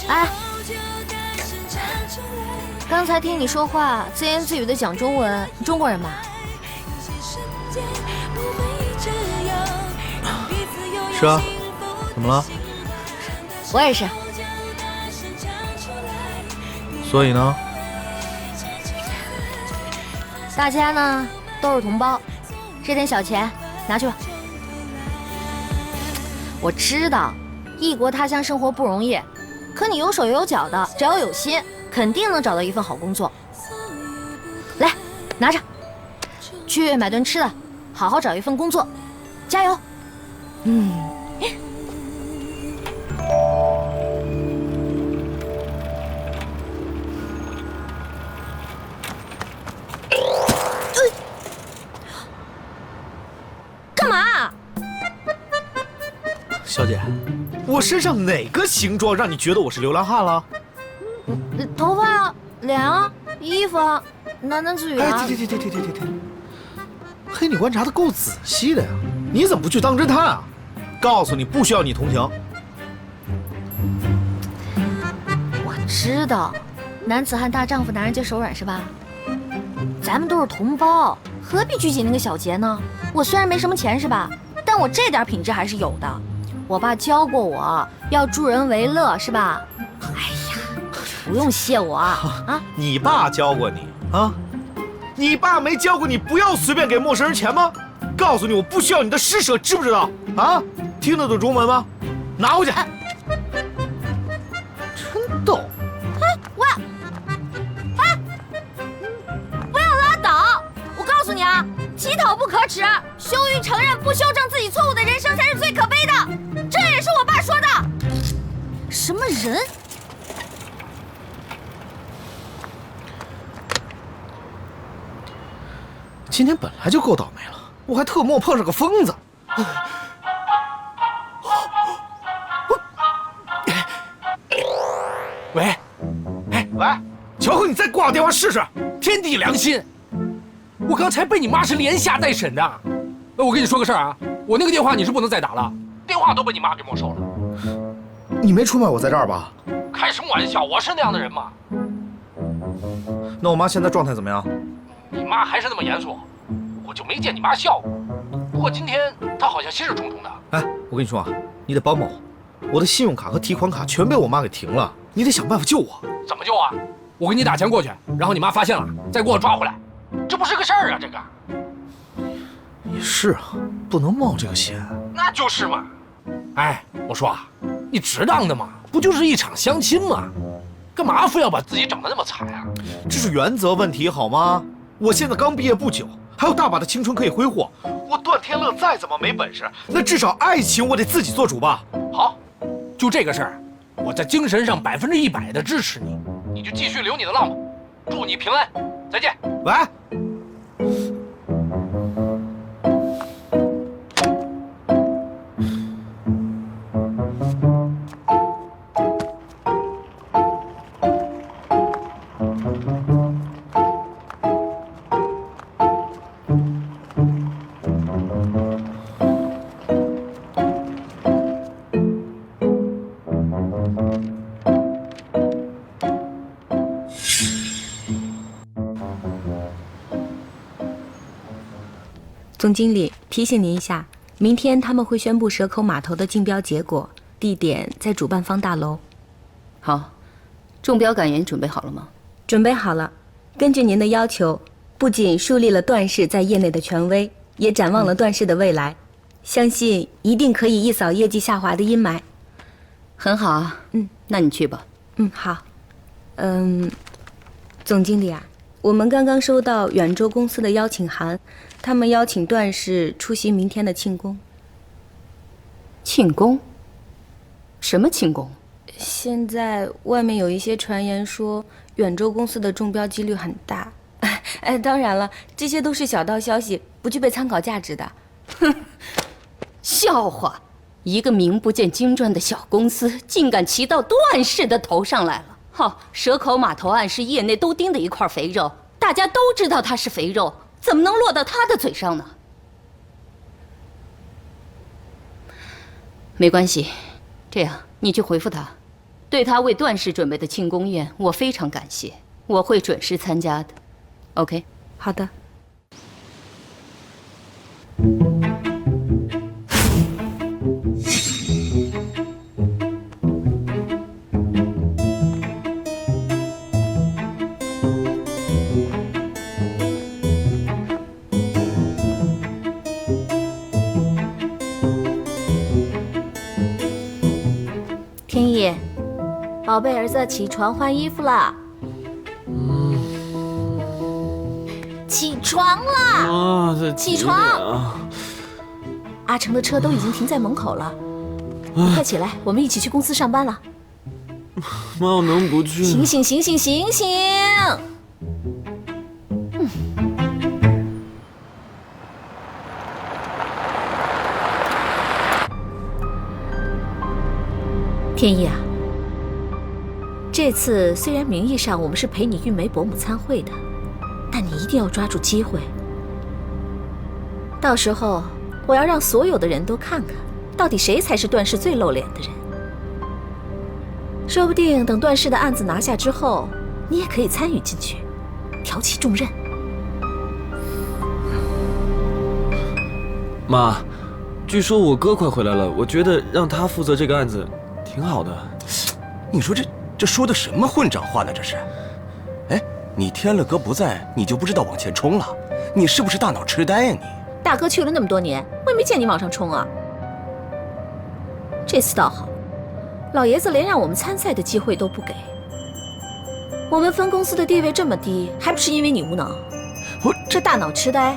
哎，刚才听你说话，自言自语的讲中文，中国人吧？是啊，怎么了？我也是。所以呢？大家呢都是同胞，这点小钱拿去吧。我知道异国他乡生活不容易，可你有手有脚的，只要有心，肯定能找到一份好工作。来，拿着，去买顿吃的，好好找一份工作，加油。干嘛？小姐，我身上哪个形状让你觉得我是流浪汉了？头发啊，脸啊，衣服啊，喃喃自语啊。哎，停！嘿，你观察的够仔细的呀，你怎么不去当侦探啊？告诉你，不需要你同情。我知道，男子汉大丈夫，男人皆手软是吧？咱们都是同胞，何必拘谨那个小节呢？我虽然没什么钱是吧，但我这点品质还是有的。我爸教过我要助人为乐是吧？哎呀，不用谢我啊！你爸教过你啊？你爸没教过你不要随便给陌生人钱吗？告诉你，我不需要你的施舍，知不知道？啊？听得懂中文吗？拿回去。真逗。不要拉倒！我告诉你啊，乞讨不可耻，羞于承认不修正自己错误的人生才是最可悲的。这也是我爸说的。什么人？今天本来就够倒霉了，我还特么碰上个疯子。喂，喂，乔哥，你再挂我电话试试。天地良心，我刚才被你妈是连下带审的。我跟你说个事儿啊，我那个电话你是不能再打了，电话都被你妈给没收了。你没出卖我在这儿吧？开什么玩笑？我是那样的人吗？那我妈现在状态怎么样？你妈还是那么严肃，我就没见你妈笑过。不过今天她好像心事重重的。哎，我跟你说啊，你得帮帮我，我的信用卡和提款卡全被我妈给停了，你得想办法救我。怎么救啊？我给你打钱过去，然后你妈发现了，再给我抓回来，这不是个事儿啊！这个也是啊，不能冒这个险。那就是嘛。哎，我说啊，你值当的嘛，不就是一场相亲吗？干嘛非要把自己整得那么惨啊？这是原则问题好吗？我现在刚毕业不久，还有大把的青春可以挥霍。我段天乐再怎么没本事，那至少爱情我得自己做主吧。好，就这个事儿，我在精神上100%的支持你，你就继续流你的浪吧。祝你平安，再见。喂。总经理提醒您一下，明天他们会宣布蛇口码头的竞标结果，地点在主办方大楼。好，中标感言准备好了吗？准备好了。根据您的要求，不仅树立了段氏在业内的权威，也展望了段氏的未来，相信一定可以一扫业绩下滑的阴霾。很好啊，那你去吧。好。总经理啊，我们刚刚收到远州公司的邀请函，他们邀请段氏出席明天的庆功。庆功？什么庆功？现在外面有一些传言说远州公司的中标几率很大。当然了，这些都是小道消息，不具备参考价值的。哼，笑话！一个名不见经传的小公司，竟敢骑到段氏的头上来了。蛇口码头案是业内都盯的一块肥肉，大家都知道它是肥肉，怎么能落到他的嘴上呢？没关系，这样你去回复他，对他为段氏准备的庆功宴，我非常感谢，我会准时参加的。OK， 好的。天意，宝贝儿子，起床换衣服啦！起床啦！啊，这起床！阿成的车都已经停在门口了，你快起来，我们一起去公司上班了。妈，我能不去？醒醒醒醒醒醒！天意啊，这次虽然名义上我们是陪你玉梅伯母参会的，但你一定要抓住机会。到时候我要让所有的人都看看，到底谁才是段氏最露脸的人。说不定等段氏的案子拿下之后，你也可以参与进去，挑起重任。妈，据说我哥快回来了，我觉得让他负责这个案子挺好的。你说这说的什么混账话呢？这是？哎，你天乐哥不在，你就不知道往前冲了？你是不是大脑痴呆呀你？大哥去了那么多年，我也没见你往上冲啊。这次倒好，老爷子连让我们参赛的机会都不给。我们分公司的地位这么低，还不是因为你无能？这大脑痴呆，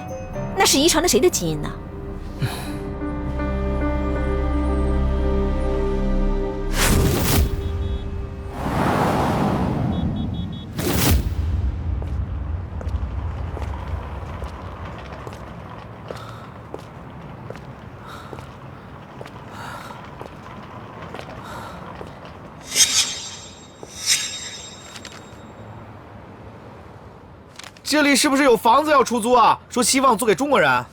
那是遗传了谁的基因呢？这里是不是有房子要出租啊？说希望租给中国人。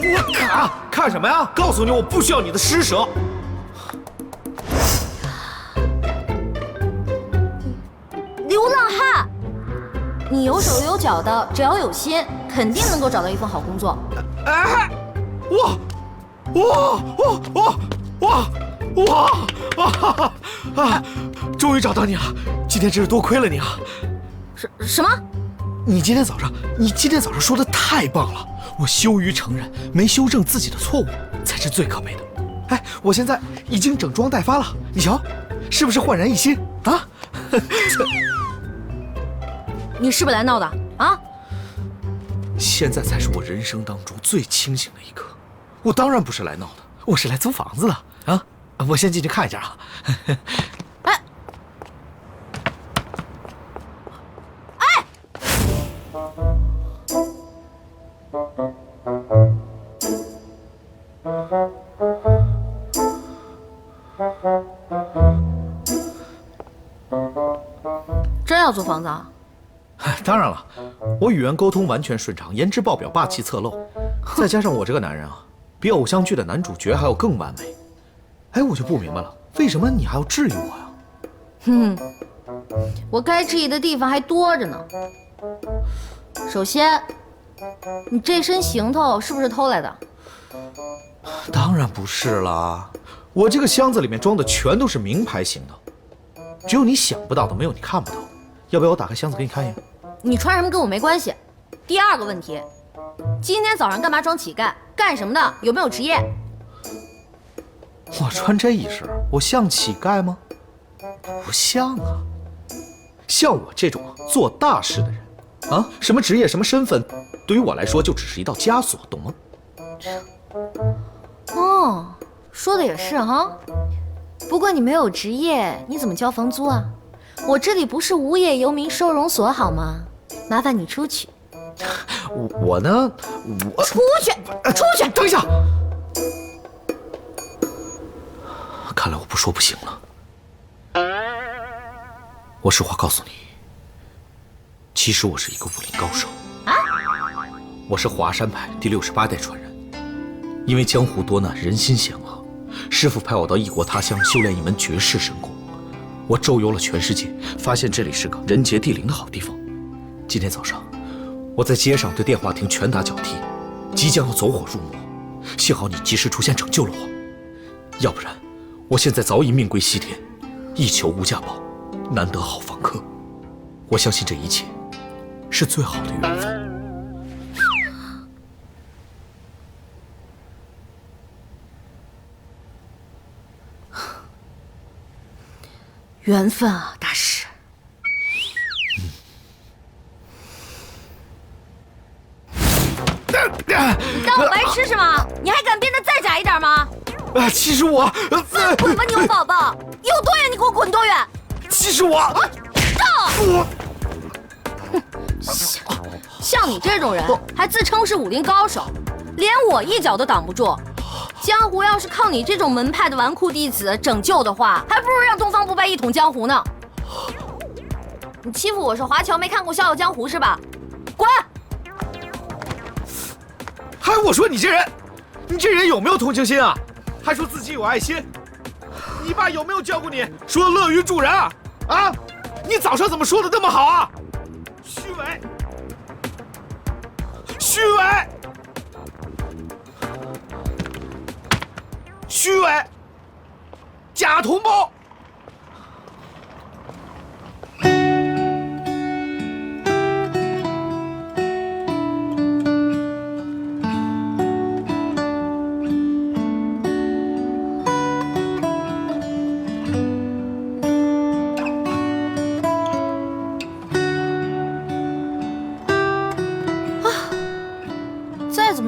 给我看！看什么呀？告诉你，我不需要你的施舍。流浪汉，你有手有脚的，只要有心，肯定能够找到一份好工作。哎，哇！终于找到你了！今天真是多亏了你啊！什么？你今天早上说的太棒了！我羞于承认，没修正自己的错误才是最可悲的。哎，我现在已经整装待发了，你瞧，是不是焕然一新啊？你是不是来闹的啊？现在才是我人生当中最清醒的一刻。我当然不是来闹的，我是来租房子的啊！我先进去看一下啊。哎，真要租房子啊？当然了，我语言沟通完全顺畅，颜值爆表，霸气侧漏，再加上我这个男人啊，比偶像剧的男主角还要更完美。哎，我就不明白了，为什么你还要质疑我呀？我该质疑的地方还多着呢。首先，你这身行头是不是偷来的？当然不是啦，我这个箱子里面装的全都是名牌行头，只有你想不到的，没有你看不到的。要不要我打开箱子给你看一眼？你穿什么跟我没关系。第二个问题，今天早上干嘛装乞丐？干什么的？有没有职业？我穿这一身，我像乞丐吗？不像啊。像我这种做大事的人，啊，什么职业、什么身份，对于我来说就只是一道枷锁，懂吗？哦，说的也是哈。不过你没有职业，你怎么交房租啊？我这里不是无业游民收容所好吗？麻烦你出去。我呢，出去，出去！等一下，看来我不说不行了。我实话告诉你，其实我是一个武林高手。啊？我是华山派第68代传人。因为江湖多难，人心险恶，师父派我到异国他乡修炼一门绝世神功。我周游了全世界，发现这里是个人杰地灵的好地方。今天早上，我在街上对电话亭拳打脚踢，即将要走火入魔，幸好你及时出现拯救了我，要不然我现在早已命归西天，一求无价宝，难得好房客。我相信这一切是最好的缘分。缘分啊，大师。你当我白痴是吗？你还敢变得再假一点吗？其实我，放滚吧，牛宝宝！有多远你给我滚多远！其实我，像你这种人还自称是武林高手，连我一脚都挡不住。江湖要是靠你这种门派的纨绔弟子拯救的话，还不如让东方不败一统江湖呢。你欺负我是华侨，没看过《笑傲江湖》是吧？滚！还我说你这人有没有同情心啊？还说自己有爱心。你爸有没有教过你说乐于助人啊？啊？你早上怎么说的那么好啊？虚伪，虚伪，虚伪，假同胞。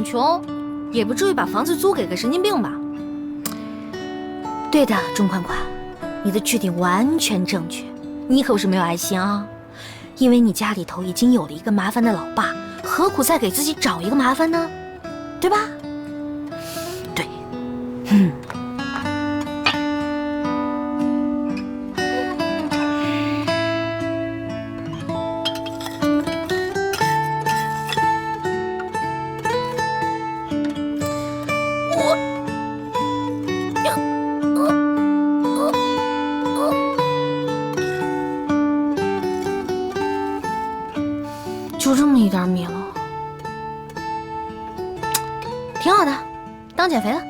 穷，也不至于把房子租给个神经病吧？对的，钟宽宽，你的据点完全正确，你可不是没有爱心啊！因为你家里头已经有了一个麻烦的老爸，何苦再给自己找一个麻烦呢？对吧？对，就这么一点米了，挺好的，当减肥了。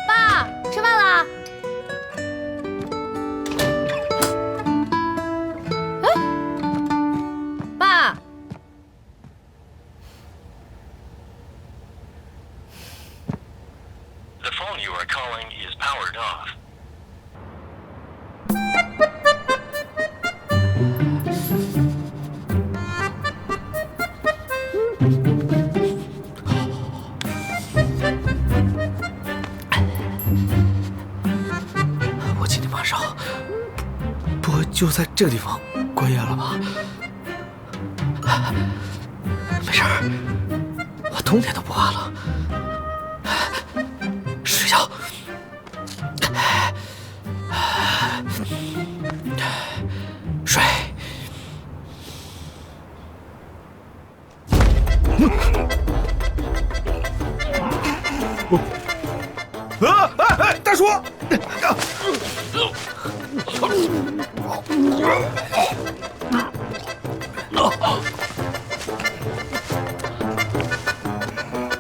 爸，吃饭啦！哎，爸，我今天晚上不会就在这个地方过夜了吧？没事儿，我冬天都不怕了。睡觉，睡。大叔！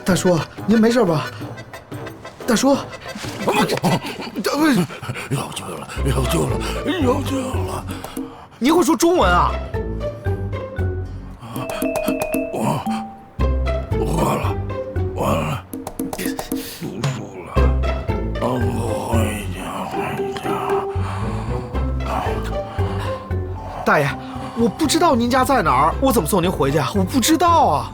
大叔，您没事吧？大叔，有救了，有救了，有救了！你会说中文啊？完了，输输了，让我回家。大爷，我不知道您家在哪儿，我怎么送您回去啊？我不知道啊。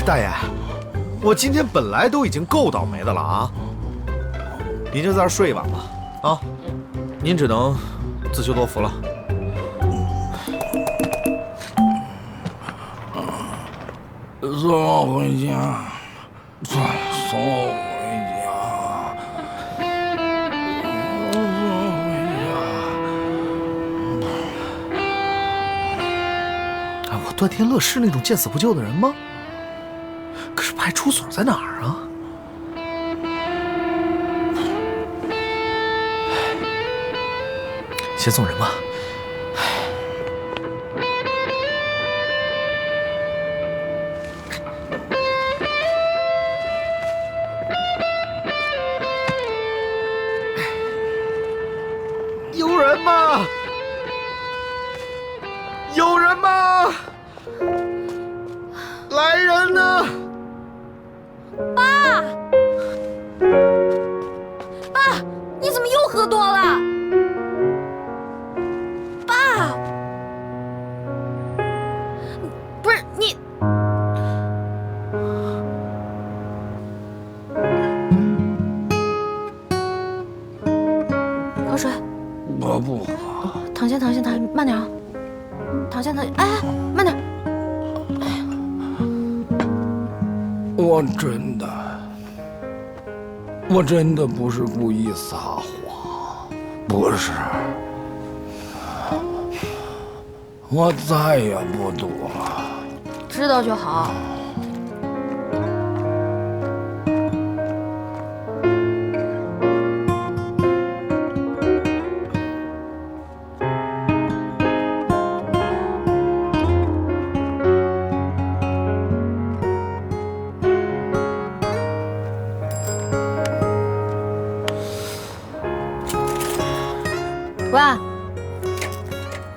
大爷，我今天本来都已经够倒霉的了啊！您就在这儿睡一晚吧，啊，您只能自求多福了。送我回家，送我回家，送我回家。我段天乐是那种见死不救的人吗？可是派出所在哪儿啊？先送人吧。有人吗？有人吗？来人呐！爸，你怎么又喝多了？爸，不是你，喝水。我不喝。躺下，慢点啊！躺下，哎，慢点。我真的不是故意撒谎，不是，我再也不赌了。知道就好。喂，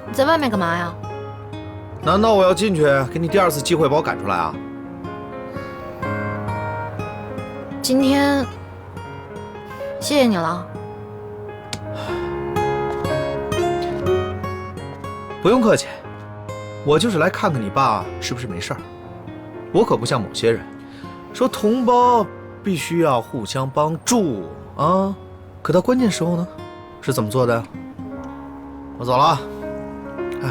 你在外面干嘛呀？难道我要进去给你第二次机会把我赶出来啊？今天谢谢你了。不用客气，我就是来看看你爸是不是没事儿。我可不像某些人，说同胞必须要互相帮助啊，可到关键时候呢，是怎么做的？我走了。哎。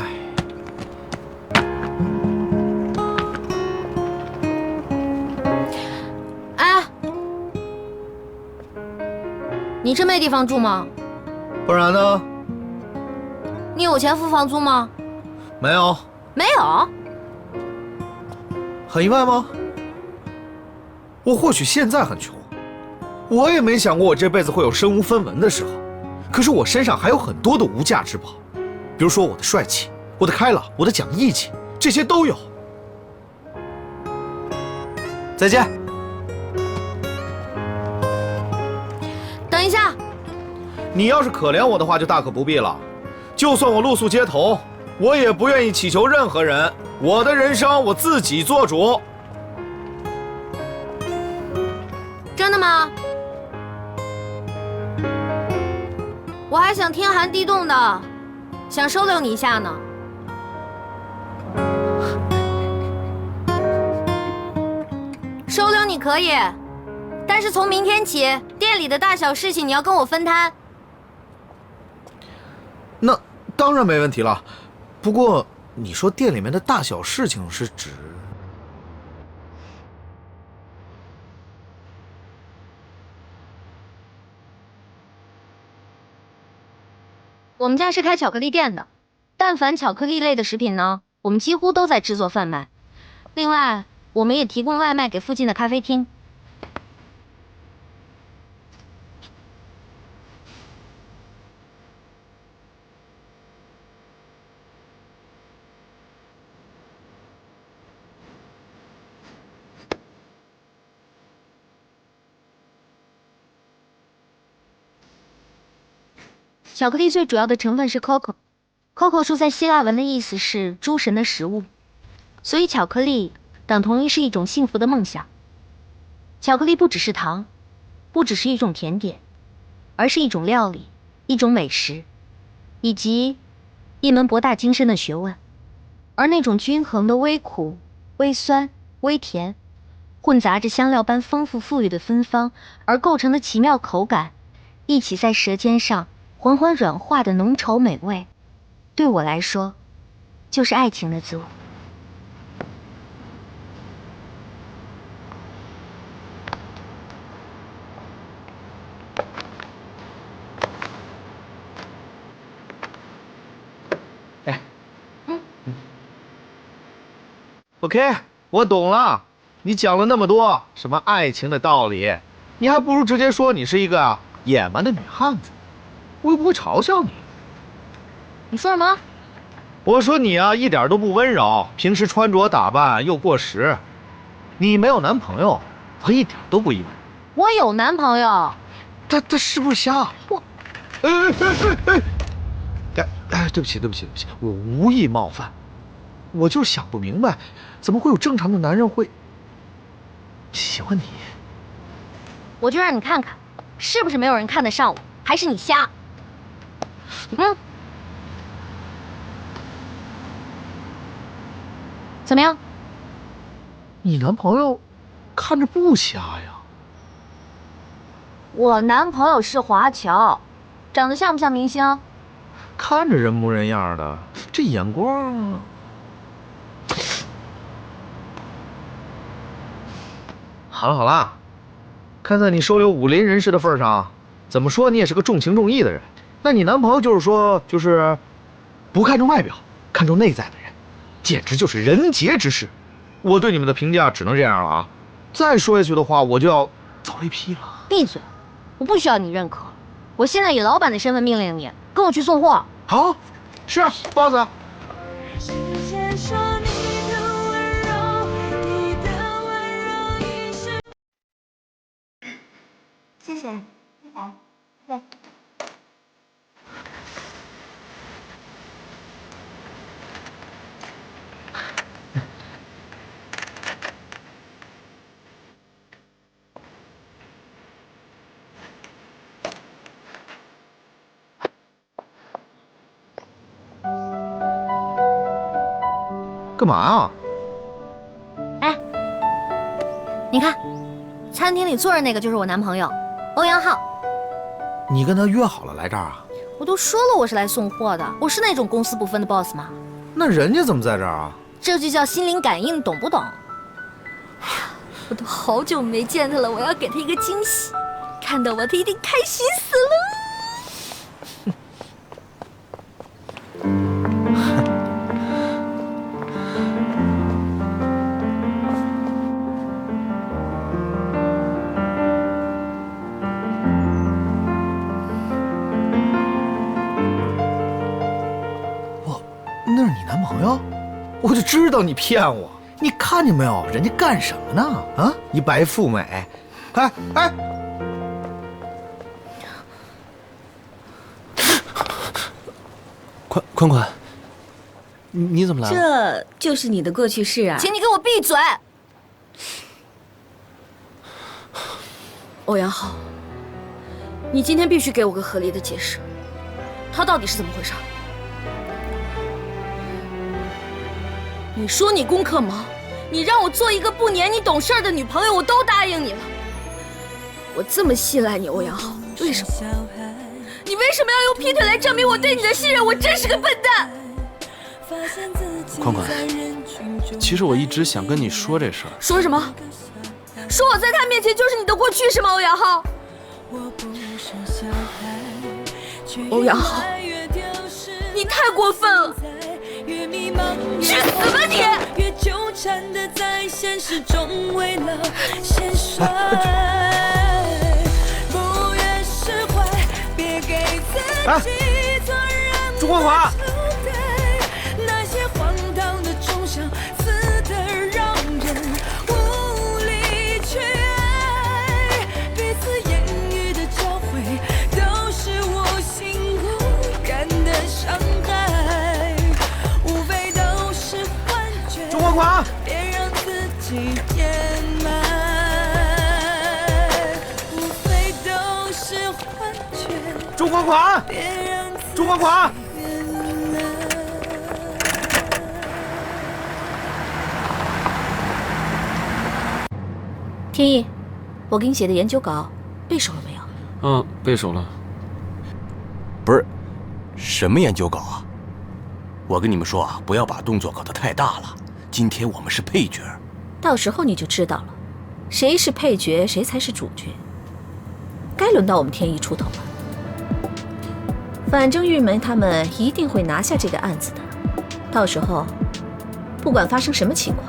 哎，你真没地方住吗？不然呢？你有钱付房租吗？没有。没有。很意外吗？我或许现在很穷，我也没想过我这辈子会有身无分文的时候。可是我身上还有很多的无价之宝，比如说我的帅气、我的开朗、我的讲义气，这些都有。再见。等一下，你要是可怜我的话，就大可不必了。就算我露宿街头，我也不愿意祈求任何人。我的人生我自己做主。真的吗？我还想天寒地冻的，想收留你一下呢。收留你可以，但是从明天起，店里的大小事情你要跟我分摊。那当然没问题了。不过你说店里面的大小事情是指？我们家是开巧克力店的，但凡巧克力类的食品呢，我们几乎都在制作贩卖。另外，我们也提供外卖给附近的咖啡厅。巧克力最主要的成分是 cocoa，cocoa 树在希腊文的意思是诸神的食物，所以巧克力等同于是一种幸福的梦想。巧克力不只是糖，不只是一种甜点，而是一种料理，一种美食，以及一门博大精深的学问。而那种均衡的微苦、微酸、微甜，混杂着香料般丰富富裕的芬芳而构成的奇妙口感，一起在舌尖上缓缓软化的浓稠美味，对我来说，就是爱情的滋味。OK， 我懂了。你讲了那么多什么爱情的道理，你还不如直接说你是一个野蛮的女汉子，我又不会嘲笑你。你说什么？我说你啊，一点都不温柔，平时穿着打扮又过时。你没有男朋友，我一点都不意外。我有男朋友。他是不是瞎？我，对不起，我无意冒犯，我就是想不明白，怎么会有正常的男人会喜欢你？我就让你看看，是不是没有人看得上我，还是你瞎？怎么样？你男朋友看着不瞎呀。我男朋友是华侨，长得像不像明星？看着人模人样的，这眼光……好了，看在你收留武林人士的份上，怎么说你也是个重情重义的人。那你男朋友就是不看重外表，看重内在的人，简直就是人杰之士。我对你们的评价只能这样了啊！再说下去的话，我就要遭雷劈了。闭嘴！我不需要你认可，我现在以老板的身份命令你，跟我去送货。好，是 boss。谢谢。对。干嘛啊？哎，你看，餐厅里坐着那个就是我男朋友，欧阳浩。你跟他约好了来这儿啊？我都说了我是来送货的，我是那种公私不分的 boss 吗？那人家怎么在这儿啊？这就叫心灵感应，懂不懂？我都好久没见他了，我要给他一个惊喜，看到我他一定开心死了。那是你男朋友？我就知道你骗我！你看见没有，人家干什么呢？啊，一白富美！哎，宽宽，你怎么来了？这就是你的过去式啊！请你给我闭嘴！欧阳浩，你今天必须给我个合理的解释，他到底是怎么回事？你说你功课忙，你让我做一个不黏你懂事的女朋友，我都答应你了。我这么信赖你，欧阳浩，为什么？你为什么要用劈腿来证明我对你的信任？我真是个笨蛋！宽宽，其实我一直想跟你说这事儿。说什么？说我在他面前就是你的过去是吗？欧阳浩，欧阳浩，你太过分了！去死吧你！越纠缠的在现实中为了显帅，不愿释怀，别给自己做让朱光华，那些荒唐的忠孝，死的让人无力去爱，彼此言语的交汇，都是无心无感的伤害。朱光华，别让自己掩埋，无非都是幻觉。朱光华，朱光华。天意，我给你写的研究稿背熟了没有？嗯，背熟了。不是，什么研究稿啊？我跟你们说啊，不要把动作搞得太大了。今天我们是配角，到时候你就知道了，谁是配角，谁才是主角。该轮到我们天意出头了。反正玉梅他们一定会拿下这个案子的。到时候，不管发生什么情况，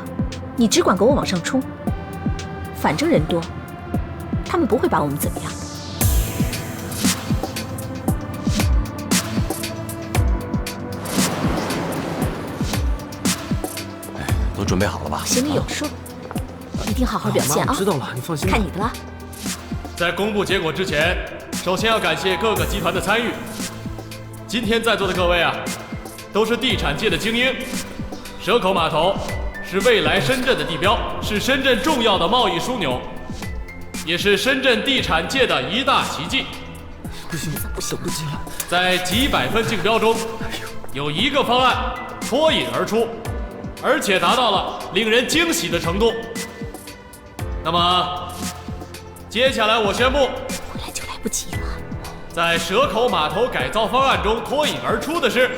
你只管给我往上冲，反正人多，他们不会把我们怎么样。都准备好了吧？心里有数，一定好好表现啊！知道了，你放心。看你的了。在公布结果之前，首先要感谢各个集团的参与。今天在座的各位啊，都是地产界的精英。蛇口码头是未来深圳的地标，是深圳重要的贸易枢纽，也是深圳地产界的一大奇迹。不行，在几百份竞标中，有一个方案脱颖而出，而且达到了令人惊喜的程度。那么，接下来我宣布，回来就来不及了。在蛇口码头改造方案中脱颖而出的是，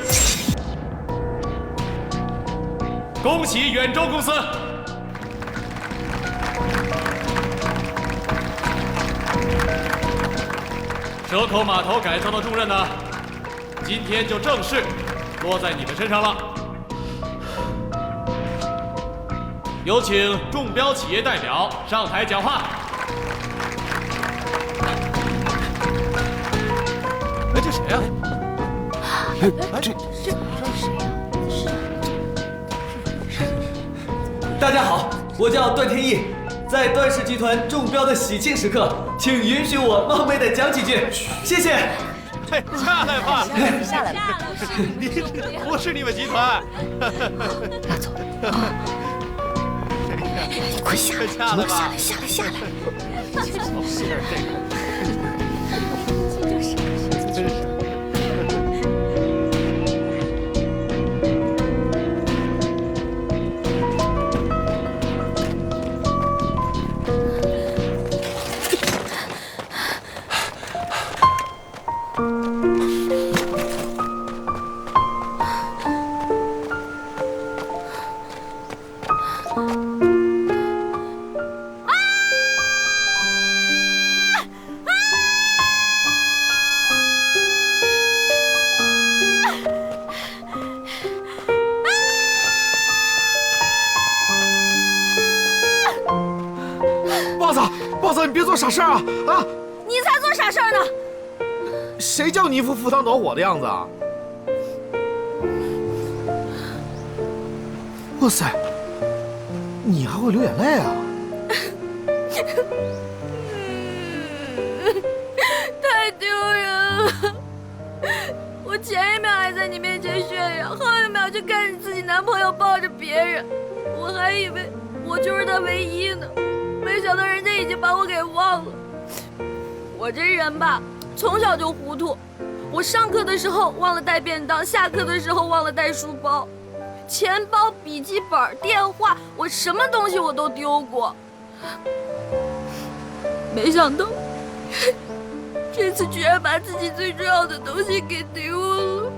恭喜远州公司。蛇口码头改造的重任呢，今天就正式落在你们身上了。有请中标企业代表上台讲话。哎，这谁呀？大家好，我叫段天意，在段氏集团中标的喜庆时刻，请允许我冒昧的讲几句，谢谢。下来吧，下来吧，不是你们集团。拉走。快下来！下来！豹子，你别做傻事啊！啊！你才做傻事呢！谁叫你一副赴汤蹈火的样子啊？哇塞，你还会流眼泪啊？太丢人了！我前一秒还在你面前炫耀，后一秒就看你自己男朋友抱着别人，我还以为我就是他唯一呢。没想到人家已经把我给忘了。我这人吧，从小就糊涂。我上课的时候忘了带便当，下课的时候忘了带书包，钱包、笔记本、电话，我什么东西我都丢过。没想到，这次居然把自己最重要的东西给丢了。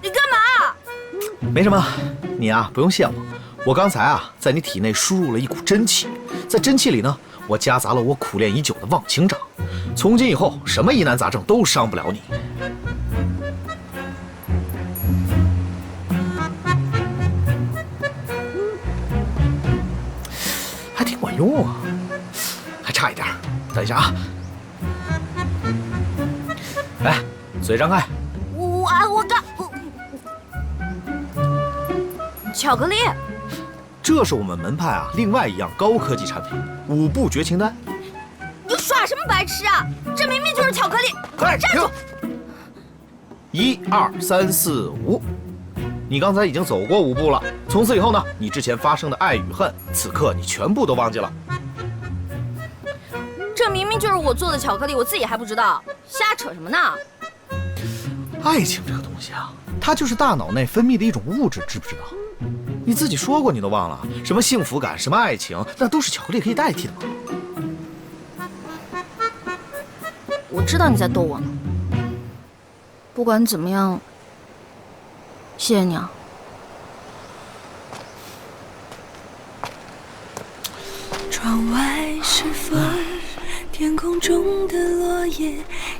你干嘛？没什么，你啊不用谢我。我刚才啊在你体内输入了一股真气，在真气里呢，我夹杂了我苦练已久的忘情掌。从今以后，什么疑难杂症都伤不了你。还挺管用啊，还差一点，等一下啊。来，嘴张开。巧克力，这是我们门派啊另外一样高科技产品——5步绝情丹。你耍什么白痴啊？这明明就是巧克力！快站住！1、2、3、4、5，你刚才已经走过5步了。从此以后呢，你之前发生的爱与恨，此刻你全部都忘记了。这明明就是我做的巧克力，我自己还不知道，瞎扯什么呢？爱情这个东西啊，它就是大脑内分泌的一种物质，知不知道？你自己说过，你都忘了？什么幸福感，什么爱情，那都是巧克力可以代替的嘛。我知道你在逗我呢。不管怎么样，谢谢你啊。窗外是风，天空中的落叶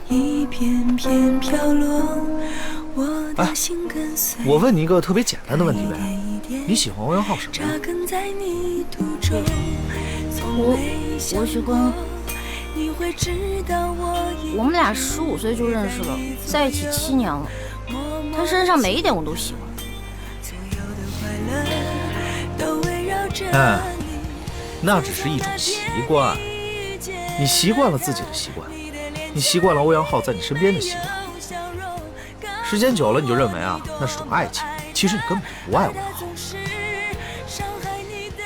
一片片飘落。我问你一个特别简单的问题呗，你喜欢欧阳浩什么呀？我喜欢。我们俩15岁就认识了，在一起7年了。他身上每一点我都喜欢。那只是一种习惯。你习惯了自己的习惯，你习惯了欧阳浩在你身边的习惯。时间久了，你就认为啊，那是种爱情。其实你根本就不爱欧阳浩。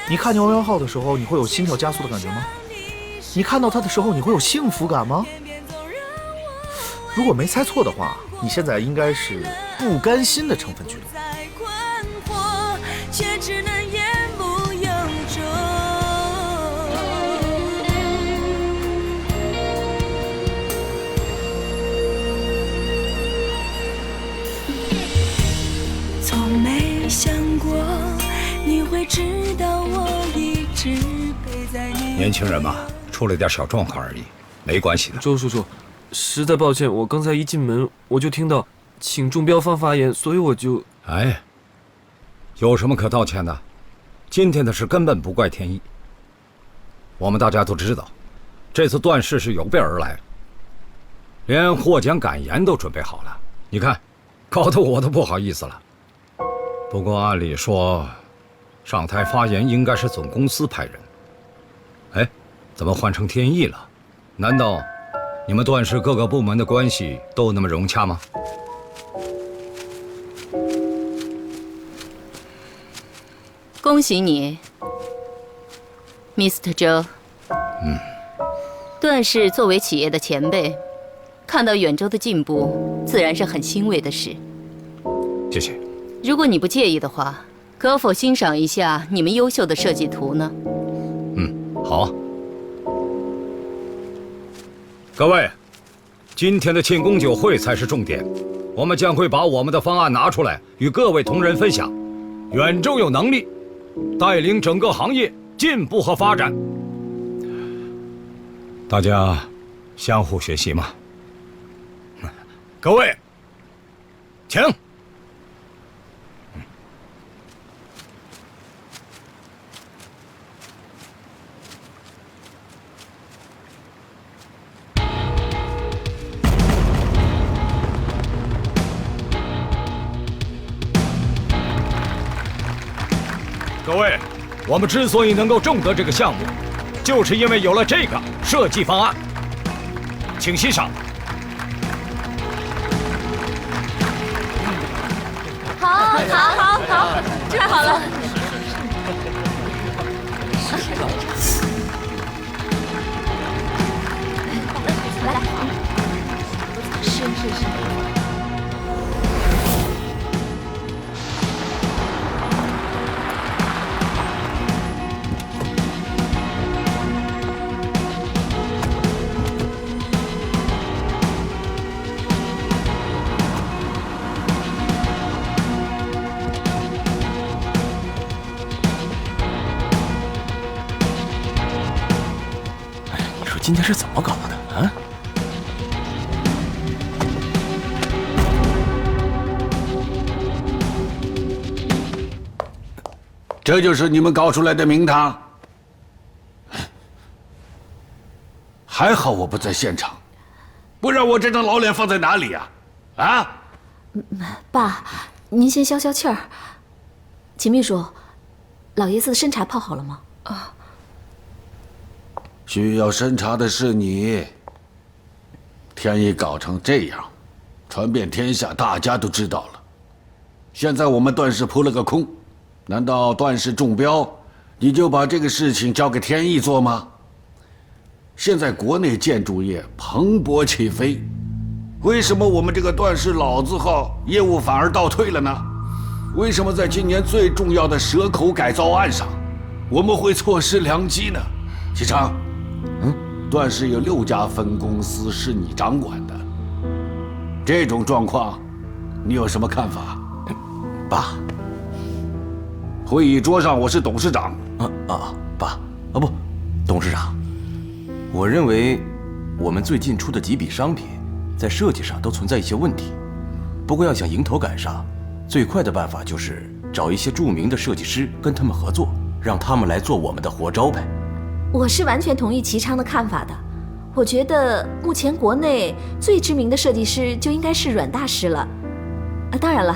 你看见欧阳浩的时候，你会有心跳加速的感觉吗？你看到他的时候，你会有幸福感吗？如果没猜错的话，你现在应该是不甘心的成分居多。从没想过你会知道我一直陪在你。年轻人嘛，出了点小状况而已，没关系的。周叔叔，实在抱歉，我刚才一进门我就听到请中标方发言，所以我就……哎，有什么可道歉的？今天的事根本不怪天意。我们大家都知道，这次段氏是有备而来，连获奖感言都准备好了。你看，搞得我都不好意思了。不过按理说，上台发言应该是总公司派人。哎，怎么换成天意了？难道你们段氏各个部门的关系都那么融洽吗？恭喜你 ，Mr. Zhou。段氏作为企业的前辈，看到远州的进步，自然是很欣慰的事。谢谢。如果你不介意的话，可否欣赏一下你们优秀的设计图呢？好啊。各位，今天的庆功酒会才是重点，我们将会把我们的方案拿出来与各位同仁分享。远州有能力带领整个行业进步和发展，大家相互学习嘛。各位，请。各位，我们之所以能够中得这个项目，就是因为有了这个设计方案，请欣赏。好，太好了。来，是。今天是怎么搞的啊？这就是你们搞出来的名堂？还好我不在现场，不然我这张老脸放在哪里呀？啊？爸，您先消消气儿。秦秘书，老爷子的参茶泡好了吗？啊。需要审查的是你。天意搞成这样，传遍天下，大家都知道了。现在我们段氏扑了个空，难道段氏中标，你就把这个事情交给天意做吗？现在国内建筑业蓬勃起飞，为什么我们这个段氏老字号业务反而倒退了呢？为什么在今年最重要的蛇口改造案上，我们会错失良机呢？启昌。段氏有6家分公司是你掌管的，这种状况，你有什么看法？爸，会议桌上我是董事长。爸，不，董事长，我认为我们最近出的几笔商品，在设计上都存在一些问题。不过要想迎头赶上，最快的办法就是找一些著名的设计师跟他们合作，让他们来做我们的活招牌。我是完全同意齐昌的看法的。我觉得目前国内最知名的设计师就应该是阮大师了。当然了，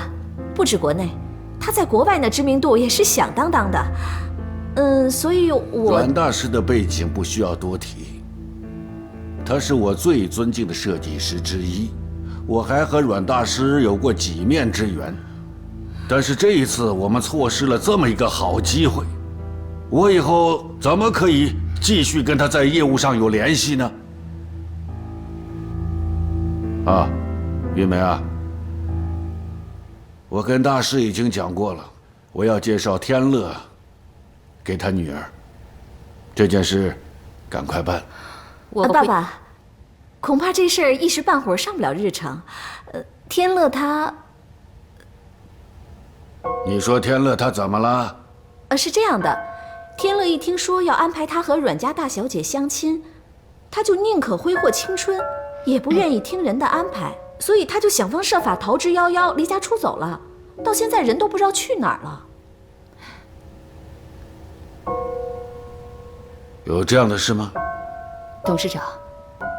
不止国内，他在国外的知名度也是响当当的。所以阮大师的背景不需要多提，他是我最尊敬的设计师之一，我还和阮大师有过几面之缘。但是这一次我们错失了这么一个好机会，我以后怎么可以继续跟他在业务上有联系呢？玉梅啊，我跟大师已经讲过了，我要介绍天乐给他女儿，这件事赶快办。爸爸，恐怕这事儿一时半会儿上不了日程。天乐他，你说天乐他怎么了？是这样的，天乐一听说要安排他和阮家大小姐相亲，他就宁可挥霍青春，也不愿意听人的安排，所以他就想方设法逃之夭夭，离家出走了。到现在人都不知道去哪儿了。有这样的事吗？董事长，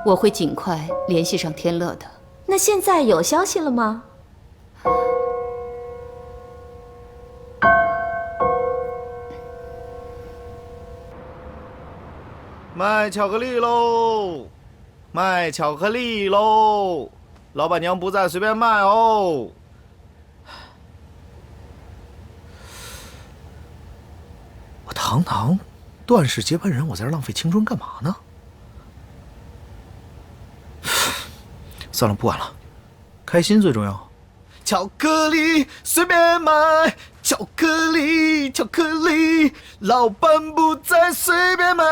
我会尽快联系上天乐的。那现在有消息了吗？卖巧克力喽！卖巧克力喽！老板娘不在，随便卖哦。我堂堂段氏接班人，我在这浪费青春干嘛呢？算了，不管了，开心最重要。巧克力随便买，巧克力，巧克力，老板不在，随便买。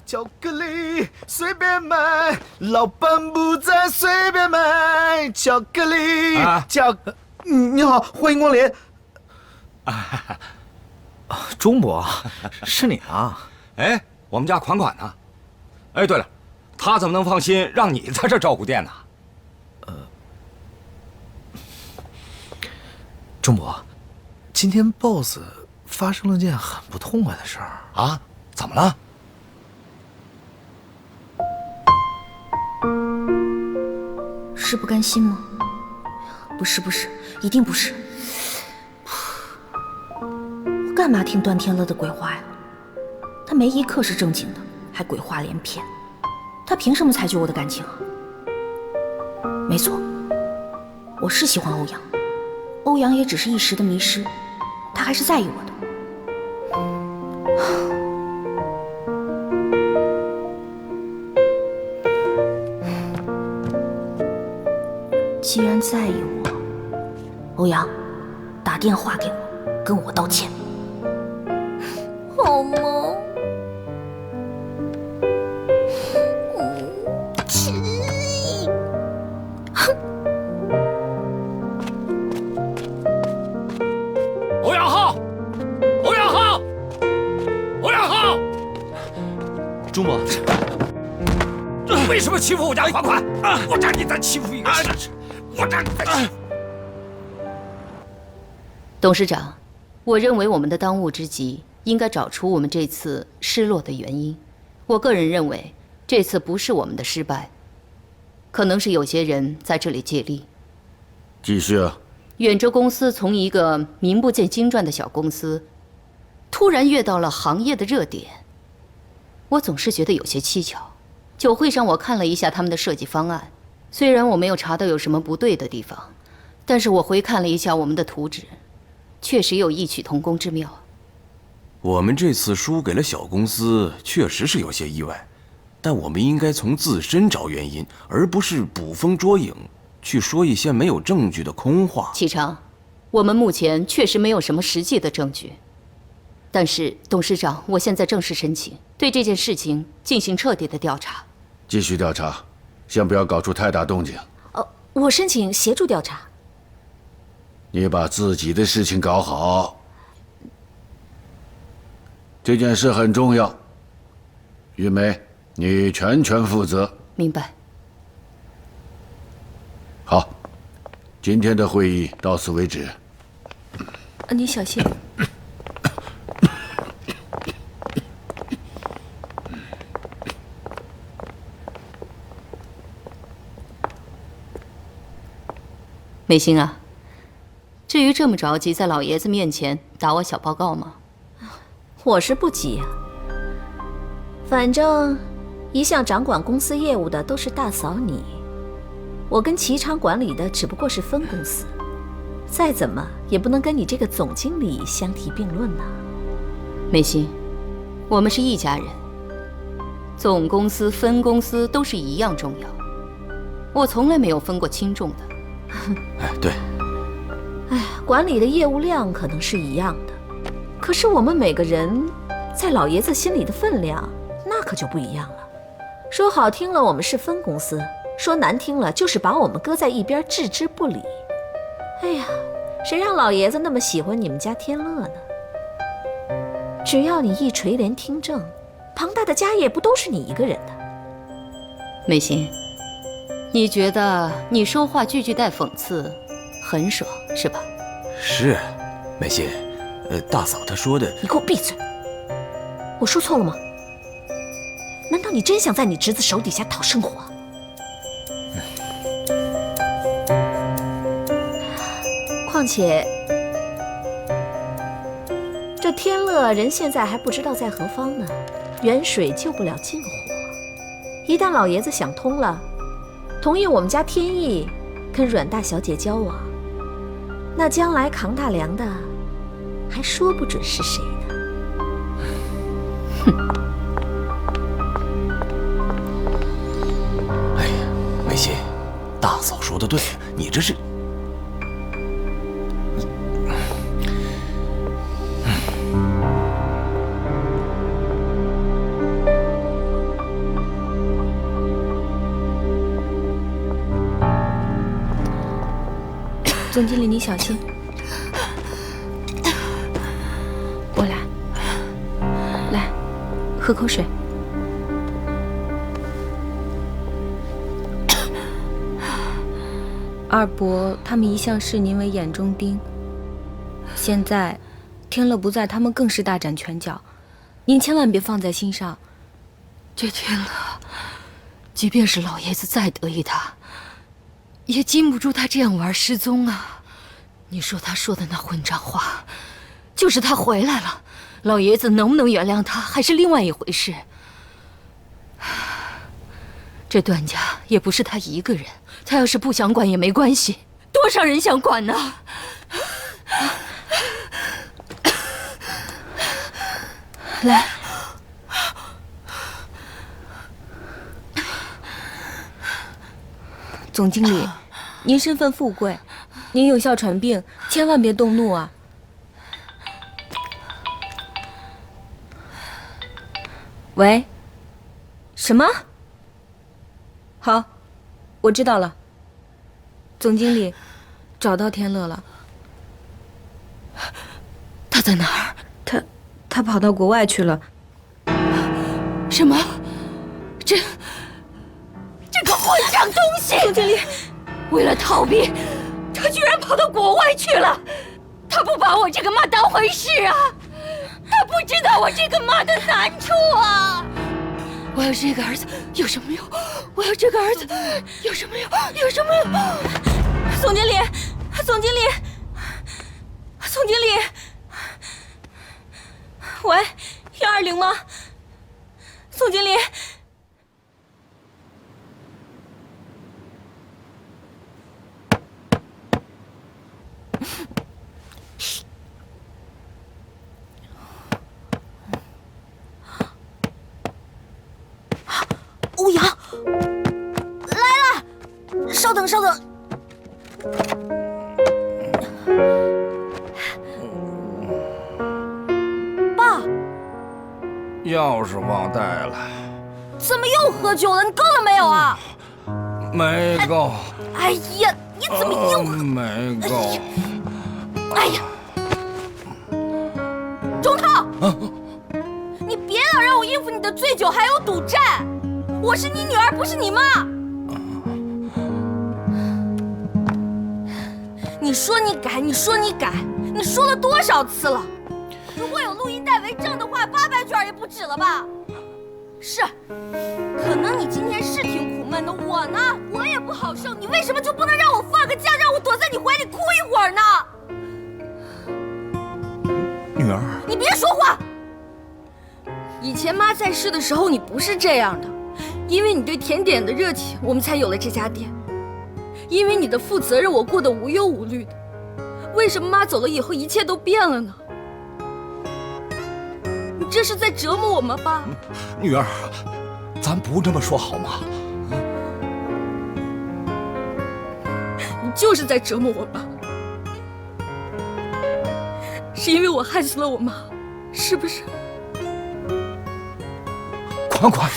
巧克力随便买，老板不在，随便买。巧克力，你好，欢迎光临。钟伯，是你啊？哎，我们家款款呢？哎，对了，他怎么能放心让你在这照顾店呢？钟伯，今天 BOSS 发生了件很不痛快的事儿啊？怎么了？是不甘心吗？不是，一定不是。我干嘛听段天乐的鬼话呀？他没一刻是正经的，还鬼话连篇。他凭什么裁决我的感情啊？没错，我是喜欢欧阳。欧阳也只是一时的迷失，他还是在意我的。既然在意我，欧阳，打电话给我，跟我道歉，好吗？钟伯，为什么欺负我家款款？我让你再欺负一个试试！我让你再欺负。董事长，我认为我们的当务之急应该找出我们这次失落的原因。我个人认为，这次不是我们的失败，可能是有些人在这里借力。继续啊。远州公司从一个名不见经传的小公司，突然跃到了行业的热点。我总是觉得有些蹊跷。酒会上我看了一下他们的设计方案，虽然我没有查到有什么不对的地方，但是我回看了一下我们的图纸，确实有异曲同工之妙。我们这次输给了小公司，确实是有些意外，但我们应该从自身找原因，而不是捕风捉影，去说一些没有证据的空话。启昌，我们目前确实没有什么实际的证据。但是，董事长，我现在正式申请对这件事情进行彻底的调查。继续调查，先不要搞出太大动静。我申请协助调查。你把自己的事情搞好，这件事很重要。玉梅，你全权负责。明白。好，今天的会议到此为止。你小心。美心啊，至于这么着急在老爷子面前打我小报告吗？我是不急呀，反正一向掌管公司业务的都是大嫂你，我跟齐昌管理的只不过是分公司，再怎么也不能跟你这个总经理相提并论呐。美心，我们是一家人，总公司、分公司都是一样重要，我从来没有分过轻重的。哎，对。哎，管理的业务量可能是一样的，可是我们每个人在老爷子心里的分量，那可就不一样了。说好听了，我们是分公司；说难听了，就是把我们搁在一边置之不理。哎呀，谁让老爷子那么喜欢你们家天乐呢？只要你一垂帘听政，庞大的家业不都是你一个人的？美心，你觉得你说话句句带讽刺，很爽是吧？是，美心，大嫂她说的。你给我闭嘴！我说错了吗？难道你真想在你侄子手底下讨生活？况且，这天乐人现在还不知道在何方呢，远水救不了近火。一旦老爷子想通了，同意我们家天意跟阮大小姐交往，那将来扛大梁的还说不准是谁呢。哎呀，美心，大嫂说的对，你这是……总经理，你小心。我来，喝口水。二伯他们一向视您为眼中钉，现在天乐不在，他们更是大展拳脚，您千万别放在心上。这天乐，即便是老爷子再得意他，也禁不住他这样玩失踪啊！你说他说的那混账话，就是他回来了，老爷子能不能原谅他，还是另外一回事。这段家也不是他一个人，他要是不想管也没关系，多少人想管呢？来。总经理，您身份富贵，您有哮喘病，千万别动怒啊！喂？什么？好，我知道了。总经理，找到天乐了。他在哪儿？他跑到国外去了。什么？这个混账东西！总经理，为了逃避，他居然跑到国外去了。他不把我这个妈当回事啊！他不知道我这个妈的难处啊！我要这个儿子有什么用？我要这个儿子有什么用？有什么用？总经理，总经理，总经理，喂，120吗？总经理。欧阳，来了，稍等，稍等。爸，钥匙忘带了。怎么又喝酒了？你够了没有啊？没够。哎呀，你怎么又……没够。哎呀，钟涛，你别老让我应付你的醉酒还有赌债，我是你女儿，不是你妈。你说你改，你说你改，你说了多少次了？如果有录音带为证的话，800卷也不止了吧？是，可能你今天是挺苦闷的，我呢，我也不好受。你为什么就不能让我放个假，让我躲在你怀里哭一会儿呢？女儿，你别说话。以前妈在世的时候，你不是这样的，因为你对甜点的热情，我们才有了这家店。因为你的负责任，我过得无忧无虑的。为什么妈走了以后，一切都变了呢？你这是在折磨我们吧？女儿，咱不这么说好吗？你就是在折磨我吧？是因为我害死了我妈，是不是？款款，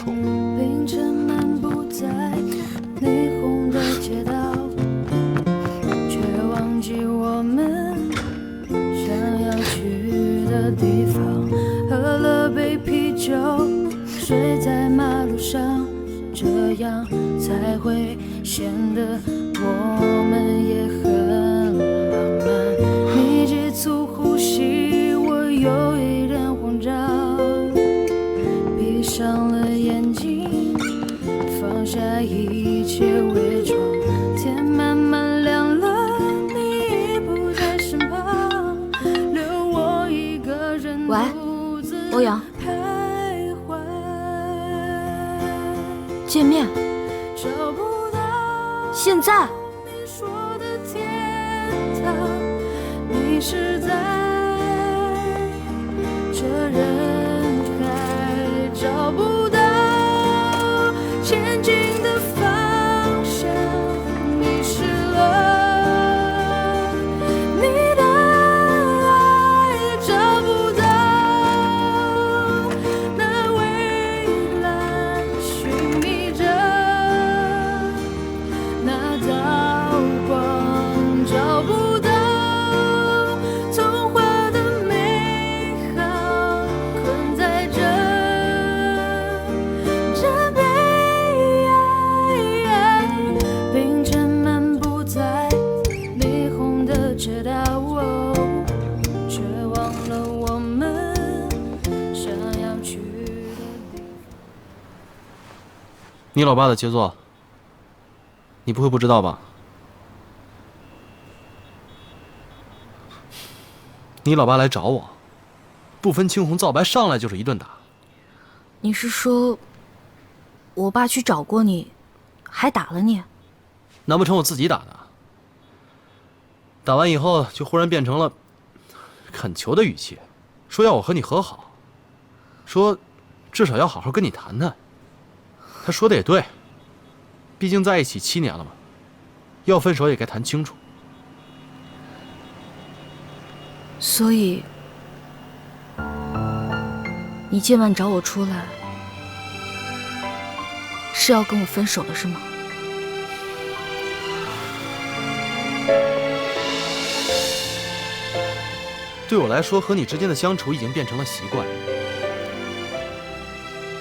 凌晨漫步在霓虹的街道，却忘记我们想要去的地方。喝了杯啤酒，睡在马路上，这样才会显得我们也很浪漫。你急促呼吸，我有一点慌张，闭上了眼睛，放下一切伪装。天慢慢亮了，你已不在身旁，留我一个人独自欧阳，徘徊。见面？找不到现在？你说的天堂，你是在这人海找不到前进的方向，迷失了你的爱，找不到那蔚蓝寻觅着那道光，找不到童话的美好，困在这悲哀。凌晨漫步在霓虹的街道，却忘了我们想要去的地方。你老爸的杰作，你不会不知道吧？你老爸来找我，不分青红皂白，上来就是一顿打。你是说，我爸去找过你，还打了你？难不成我自己打的？打完以后就忽然变成了恳求的语气，说要我和你和好，说至少要好好跟你谈谈。他说的也对，毕竟在一起7年了嘛，要分手也该谈清楚。所以，你今晚找我出来，是要跟我分手的是吗？对我来说，和你之间的相处已经变成了习惯，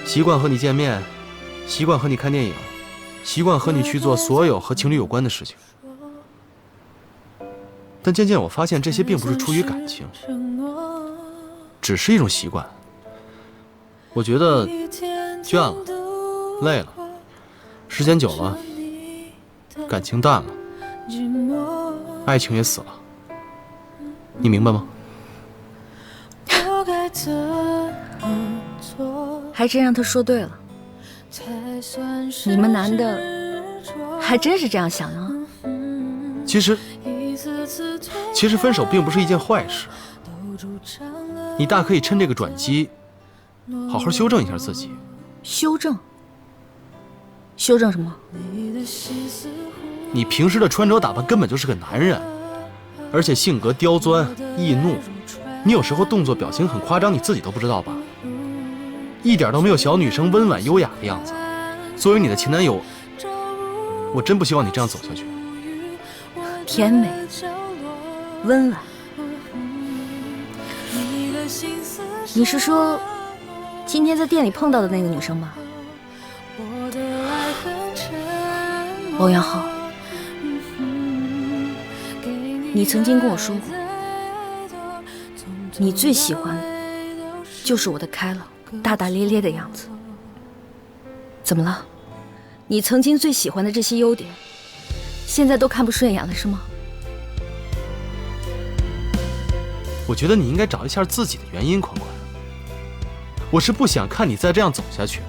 习惯和你见面，习惯和你看电影，习惯和你去做所有和情侣有关的事情。但渐渐我发现，这些并不是出于感情，只是一种习惯。我觉得倦了，累了，时间久了，感情淡了，爱情也死了。你明白吗？还真让他说对了，你们男的还真是这样想啊。其实分手并不是一件坏事，你大可以趁这个转机，好好修正一下自己。修正？修正什么？你平时的穿着打扮根本就是个男人，而且性格刁钻易怒，你有时候动作表情很夸张，你自己都不知道吧？一点都没有小女生温婉优雅的样子。作为你的前男友，我真不希望你这样走下去。甜美，温婉。你是说今天在店里碰到的那个女生吗？欧阳浩，你曾经跟我说过，你最喜欢的就是我的开朗、大大咧咧的样子。怎么了？你曾经最喜欢的这些优点，现在都看不顺眼了是吗？我觉得你应该找一下自己的原因，宽宽。我是不想看你再这样走下去。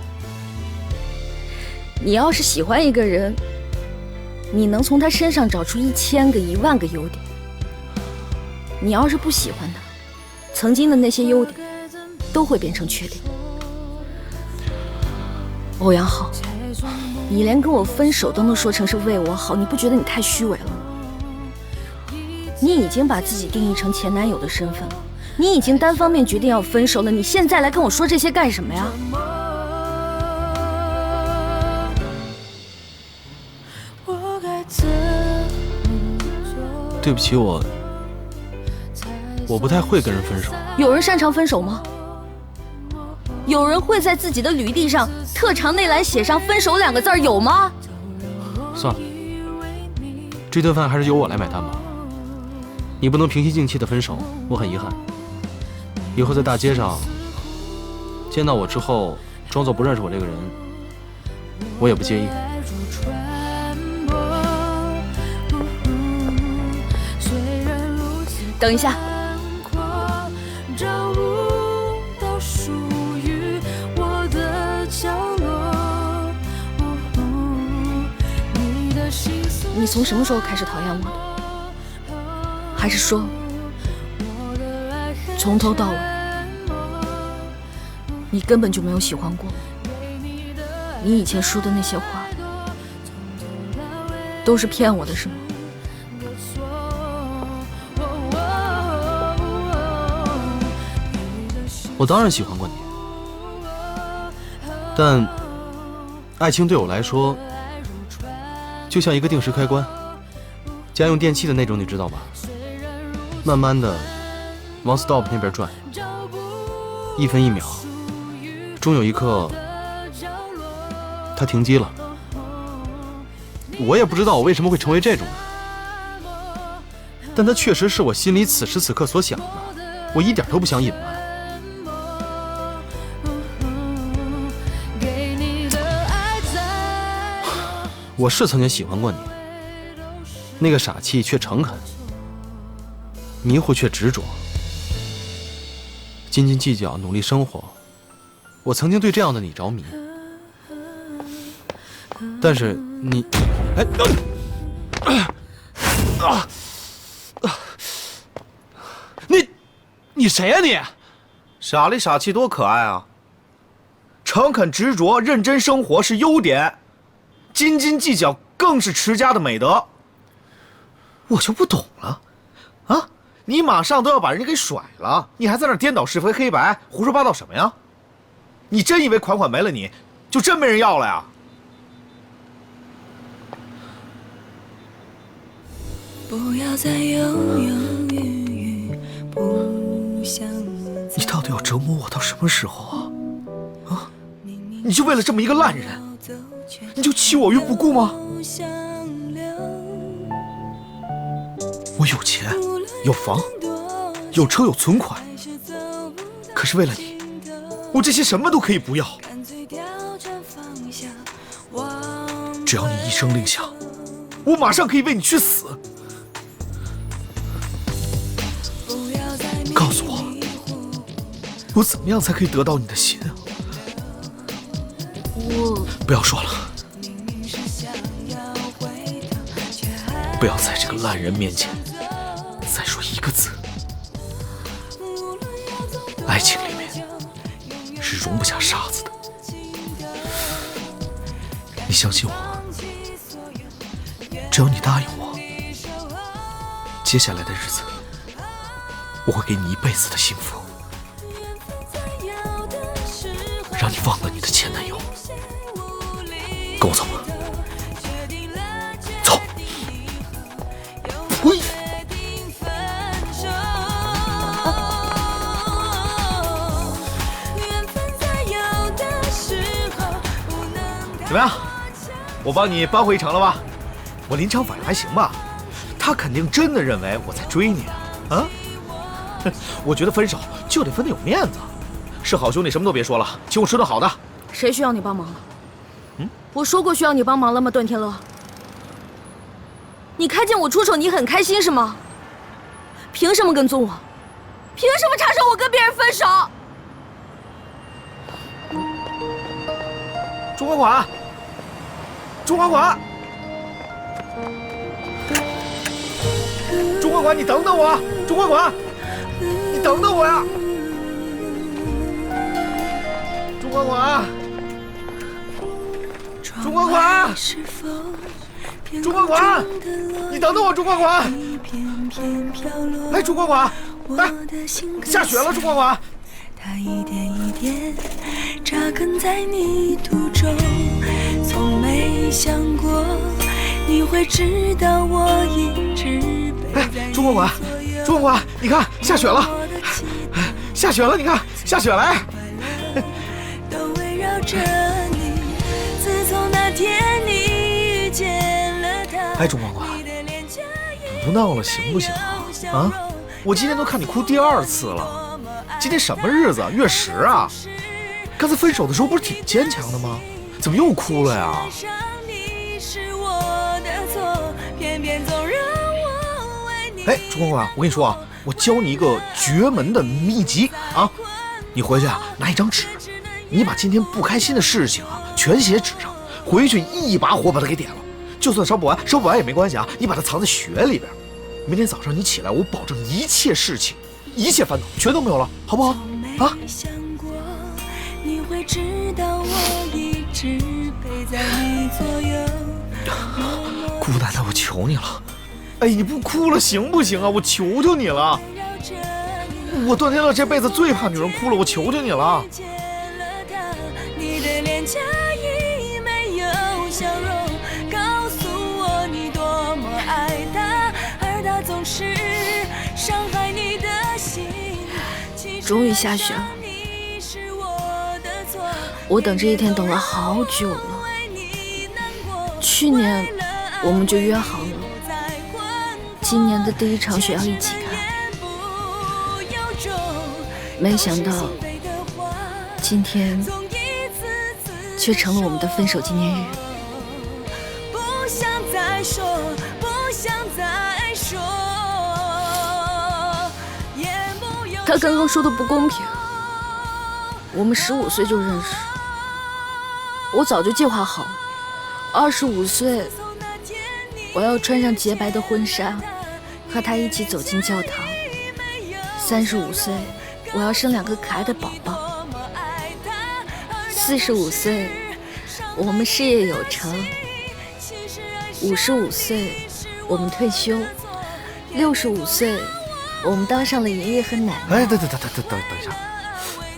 你要是喜欢一个人，你能从他身上找出1000个、10000个优点。你要是不喜欢他，曾经的那些优点都会变成缺点。欧阳浩，你连跟我分手都能说成是为我好，你不觉得你太虚伪了吗？你已经把自己定义成前男友的身份了，你已经单方面决定要分手了，你现在来跟我说这些干什么呀？对不起，我不太会跟人分手。有人擅长分手吗？有人会在自己的履历上特长内栏写上分手2个字，有吗？算了，这顿饭还是由我来买单吧。你不能平心静气的分手，我很遗憾。以后在大街上见到我之后，装作不认识我这个人，我也不介意。等一下。你从什么时候开始讨厌我的？还是说，从头到尾，你根本就没有喜欢过我？你以前说的那些话，都是骗我的，是吗？我当然喜欢过你，但爱情对我来说，就像一个定时开关，家用电器的那种，你知道吧？慢慢的往 stop 那边转，1分1秒，终有一刻，它停机了。我也不知道我为什么会成为这种人，但它确实是我心里此时此刻所想的，我一点都不想隐瞒。我是曾经喜欢过你，那个傻气却诚恳，迷糊却执着，斤斤计较，努力生活。我曾经对这样的你着迷，但是你，你谁呀你？傻里傻气多可爱啊！诚恳执着、认真生活是优点。斤斤计较更是持家的美德。我就不懂了，啊，你马上都要把人家给甩了，你还在那颠倒是非黑白，胡说八道什么呀？你真以为款款没了你，就真没人要了呀？不要再犹犹豫豫，不想。你到底要折磨我到什么时候啊？啊，你就为了这么一个烂人？你就弃我于不顾吗？我有钱，有房，有车，有存款，可是为了你，我这些什么都可以不要。只要你一声令下，我马上可以为你去死。告诉我，我怎么样才可以得到你的心啊？不要说了，不要在这个烂人面前再说一个字。爱情里面是容不下沙子的，你相信我，只要你答应我，接下来的日子我会给你一辈子的幸福，让你忘了你的前男友。跟我走吧。怎么样？我帮你扳回一城了吧？我临场反应还行吧？他肯定真的认为我在追你啊！我觉得分手就得分得有面子。是好兄弟，什么都别说了，请我吃顿好的。谁需要你帮忙了？我说过需要你帮忙了吗，段天乐？你看见我出手，你很开心是吗？凭什么跟踪我？凭什么插手我跟别人分手？钟管管，钟管管，钟管管，你等等我！钟管管，你等等我呀！钟管管，钟管管，钟管管，你等等我！钟管管，哎，钟管管，哎，下雪了，钟管管。它一点一点扎根在泥土中，从没想过你会知道我一直背在你左右。钟管管，钟管管，你看下雪了，下雪了，你看下雪了。都围绕着你，自从那天你遇见了他。哎，钟管管，不闹了行不行啊？啊，我今天都看你哭第2次了。今天什么日子？月10啊！刚才分手的时候不是挺坚强的吗？怎么又哭了呀？哎，钟管管，我跟你说啊，我教你一个绝门的秘籍啊！你回去啊，拿一张纸，你把今天不开心的事情啊全写纸上，回去一把火把它给点了。就算烧不完也没关系啊，你把它藏在雪里边。明天早上你起来，我保证一切事情。一切烦恼全都没有了，好不好？啊！孤奶奶，我求你了，哎，你不哭了行不行啊？我求求你了，我段天乐这辈子最怕女人哭了，我求求你了。你的脸颊已没有笑容，告诉我你多么爱他，而他总是伤害你的心。终于下雪了，我等这一天等了好久了。去年我们就约好了，今年的第1场雪要一起看。没想到今天却成了我们的分手纪念日。不想再说，不想再说。他刚刚说的不公平，我们15岁就认识，我早就计划好了，25岁我要穿上洁白的婚纱，和他一起走进教堂；35岁我要生2个可爱的宝宝；45岁我们事业有成；55岁我们退休；65岁我们当上了爷爷和奶奶。哎，等一下，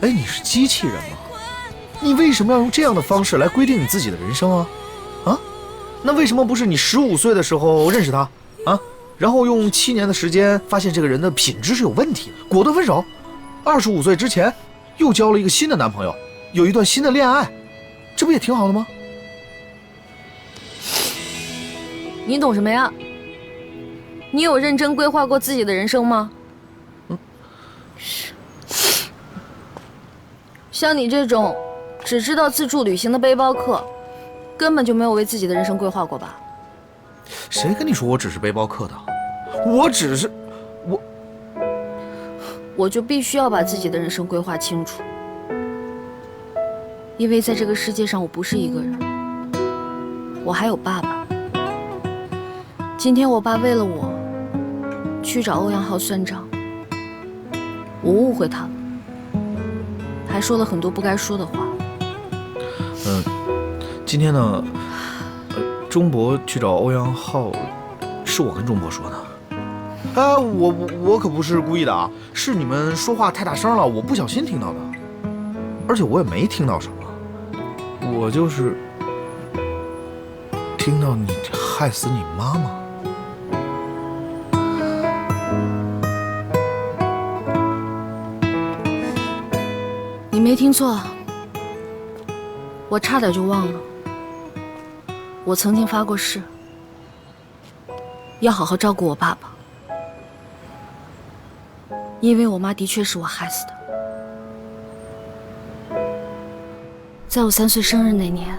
哎，你是机器人吗？你为什么要用这样的方式来规定你自己的人生啊？啊？那为什么不是你15岁的时候认识他啊，然后用7年的时间发现这个人的品质是有问题的，果断分手？25岁之前又交了一个新的男朋友，有一段新的恋爱，这不也挺好的吗？你懂什么呀？你有认真规划过自己的人生吗？像你这种只知道自助旅行的背包客，根本就没有为自己的人生规划过吧？谁跟你说我只是背包客的？我就必须要把自己的人生规划清楚，因为在这个世界上我不是一个人，我还有爸爸。今天我爸为了我去找欧阳浩算账，我误会他了，还说了很多不该说的话。今天呢，钟伯去找欧阳浩，是我跟钟伯说的。我可不是故意的啊，是你们说话太大声了，我不小心听到的，而且我也没听到什么，我就是听到你害死你妈妈。你没听错，我差点就忘了，我曾经发过誓，要好好照顾我爸爸，因为我妈的确是我害死的。在我3岁生日那年，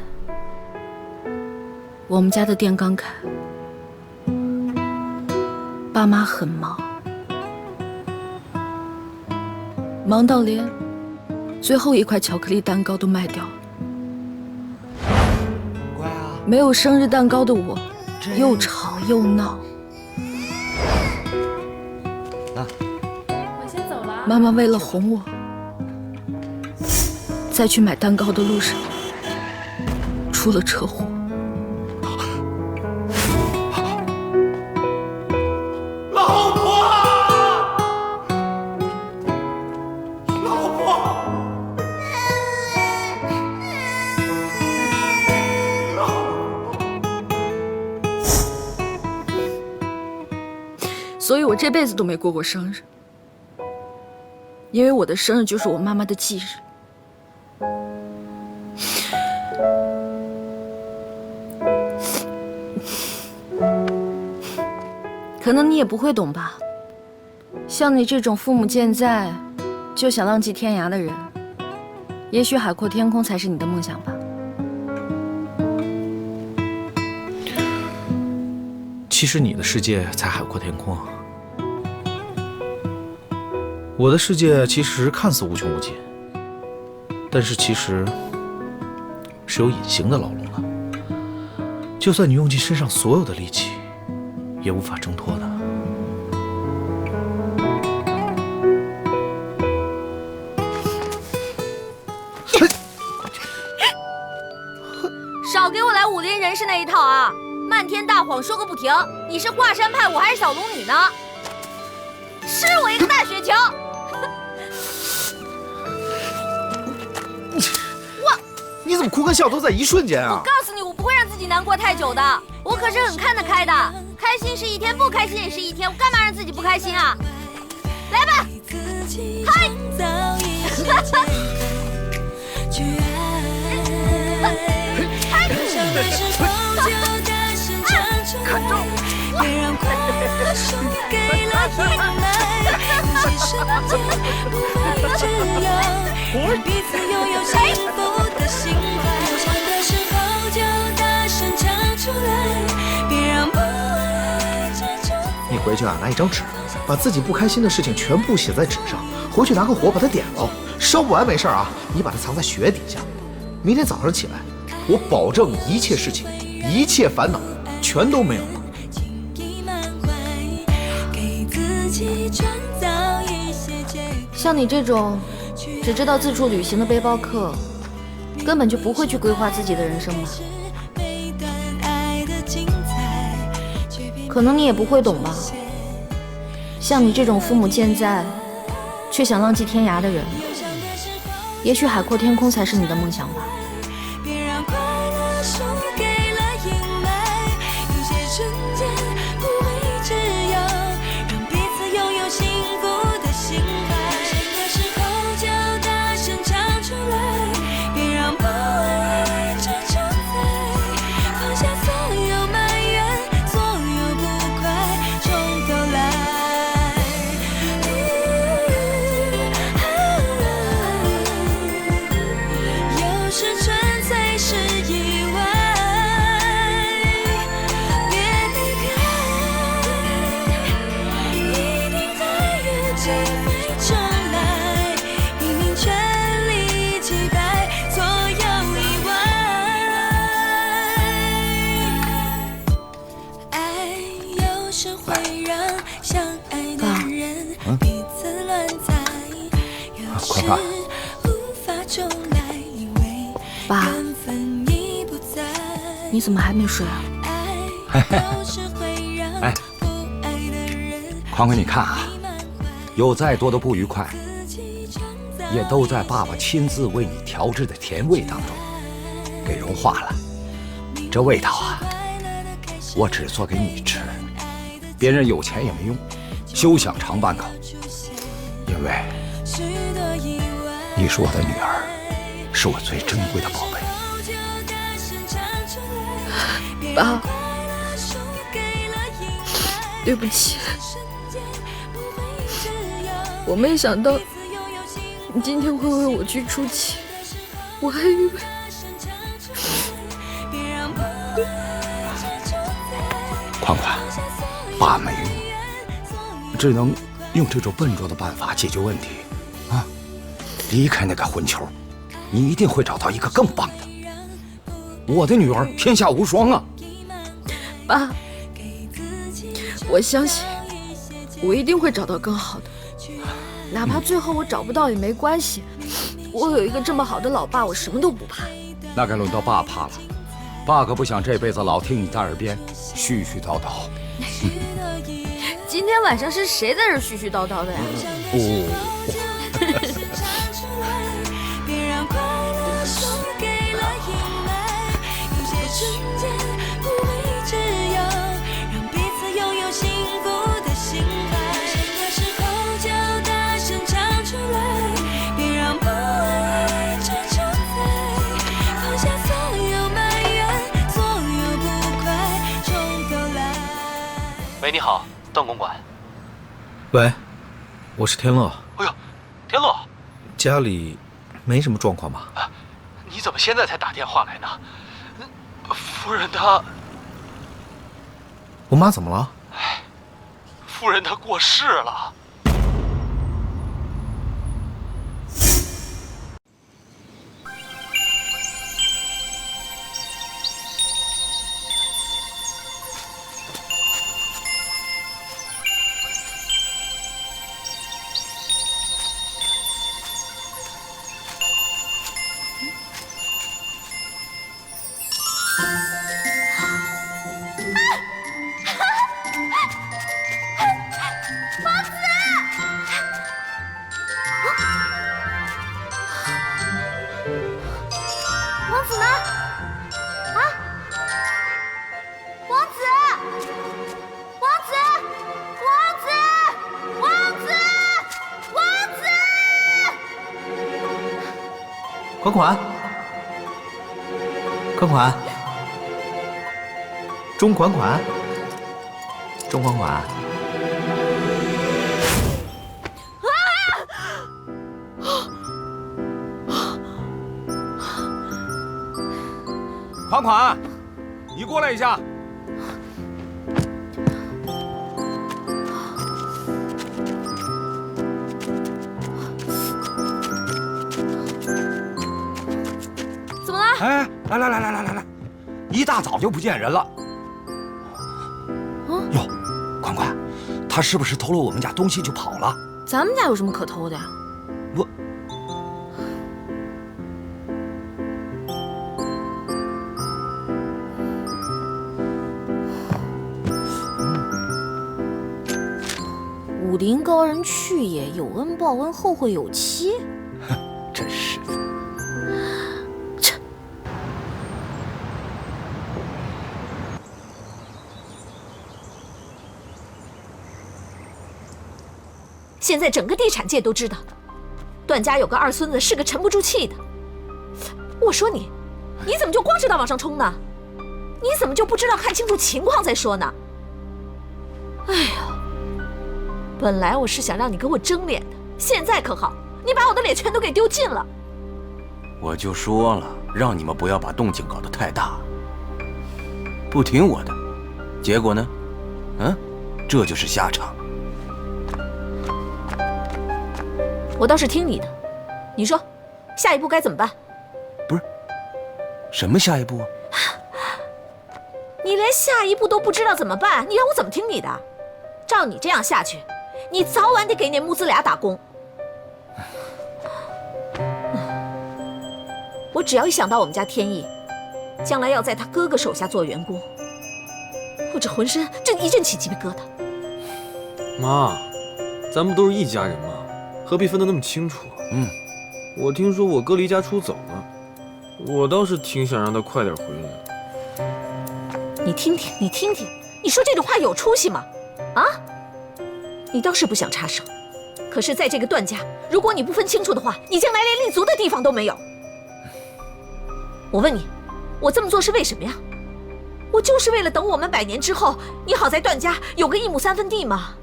我们家的店刚开，爸妈很忙，忙到连最后一块巧克力蛋糕都卖掉了。没有生日蛋糕的我，又吵又闹。我先走了。妈妈为了哄我，在去买蛋糕的路上出了车祸。老婆，老婆。所以我这辈子都没过过生日，因为我的生日就是我妈妈的忌日。可能你也不会懂吧，像你这种父母健在就想浪迹天涯的人，也许海阔天空才是你的梦想吧。其实你的世界才海阔天空啊，我的世界其实看似无穷无尽，但是其实是有隐形的牢笼的，就算你用尽身上所有的力气，也无法挣脱的。少给我来武林人士那一套啊！漫天大谎说个不停，你是华山派，我还是小龙女呢？吃我一个大雪球！你怎么哭跟笑都在一瞬间啊？我告诉你，我不会让自己难过太久的，我可是很看得开的。开心是一天，不开心也是一天，我干嘛让自己不开心啊？来吧，嗨！看中别让快乐输给了阴霾，有些瞬间不会这样，让彼此拥有幸福的心怀。有唱的时候就大声唱出来，别让不爱遮住。你回去啊，拿一张纸，把自己不开心的事情全部写在纸上，回去拿个火把它点了，烧不完没事啊，你把它藏在雪底下。明天早上起来，我保证一切事情、一切烦恼全都没有了。像你这种只知道自助旅行的背包客，根本就不会去规划自己的人生吧？可能你也不会懂吧？像你这种父母健在却想浪迹天涯的人，也许海阔天空才是你的梦想吧。别让快乐输给了阴霾，有些瞬间不会这样，让彼此拥有幸福的心怀。的时候就大声唱出来，别让不爱遮住在，放下所有埋怨，所有不快，从头来。有时纯粹是意外，别离开，一定还有机会重来，拼尽全力击败所有意外。爱有时会让相爱的人彼此乱猜，有时无法重来。爸，你怎么还没睡啊？哎，宽宽，你看啊，有再多的不愉快，也都在爸爸亲自为你调制的甜味当中给融化了。这味道啊，我只做给你吃，别人有钱也没用，休想尝半口。因为你是我的女儿，是我最珍贵的宝贝。爸，对不起，我没想到你今天会为我去出气，我还以为……宽宽，爸没用，只能用这种笨拙的办法解决问题啊！离开那个混球，你一定会找到一个更棒的。我的女儿天下无双啊！爸，我相信我一定会找到更好的，哪怕最后我找不到也没关系。我有一个这么好的老爸，我什么都不怕。那该轮到爸怕了，爸可不想这辈子老听你在耳边絮絮叨叨。今天晚上是谁在这絮絮叨叨的呀？喂，你好，段公馆。喂，我是天乐。哎呦，天乐，家里没什么状况吧？你怎么现在才打电话来呢？夫人她……我妈怎么了？夫人她过世了。款款，款款，钟款款，钟款款。款款，你过来一下。哎，来！一大早就不见人了。哟，款款，他是不是偷了我们家东西就跑了？咱们家有什么可偷的呀？武林高人去也，有恩报恩，后会有期。真是的。现在整个地产界都知道，段家有个二孙子是个沉不住气的。我说你怎么就光知道往上冲呢？你怎么就不知道看清楚情况再说呢？哎呀，本来我是想让你跟我争脸的，现在可好，你把我的脸全都给丢尽了。我就说了，让你们不要把动静搞得太大。不听我的，结果呢？这就是下场。我倒是听你的，你说，下一步该怎么办？不是，什么下一步啊？你连下一步都不知道怎么办，你让我怎么听你的？照你这样下去，你早晚得给那母子俩打工。我只要一想到我们家天意，将来要在他哥哥手下做员工，我这浑身这一阵起鸡皮疙瘩。妈，咱们都是一家人嘛。何必分得那么清楚？我听说我哥离家出走了，我倒是挺想让他快点回来。你听听，你说这种话有出息吗？啊？你倒是不想插手，可是在这个段家，如果你不分清楚的话，你将来连立足的地方都没有。我问你，我这么做是为什么呀？我就是为了等我们100年之后，你好在段家有个1亩3分地嘛。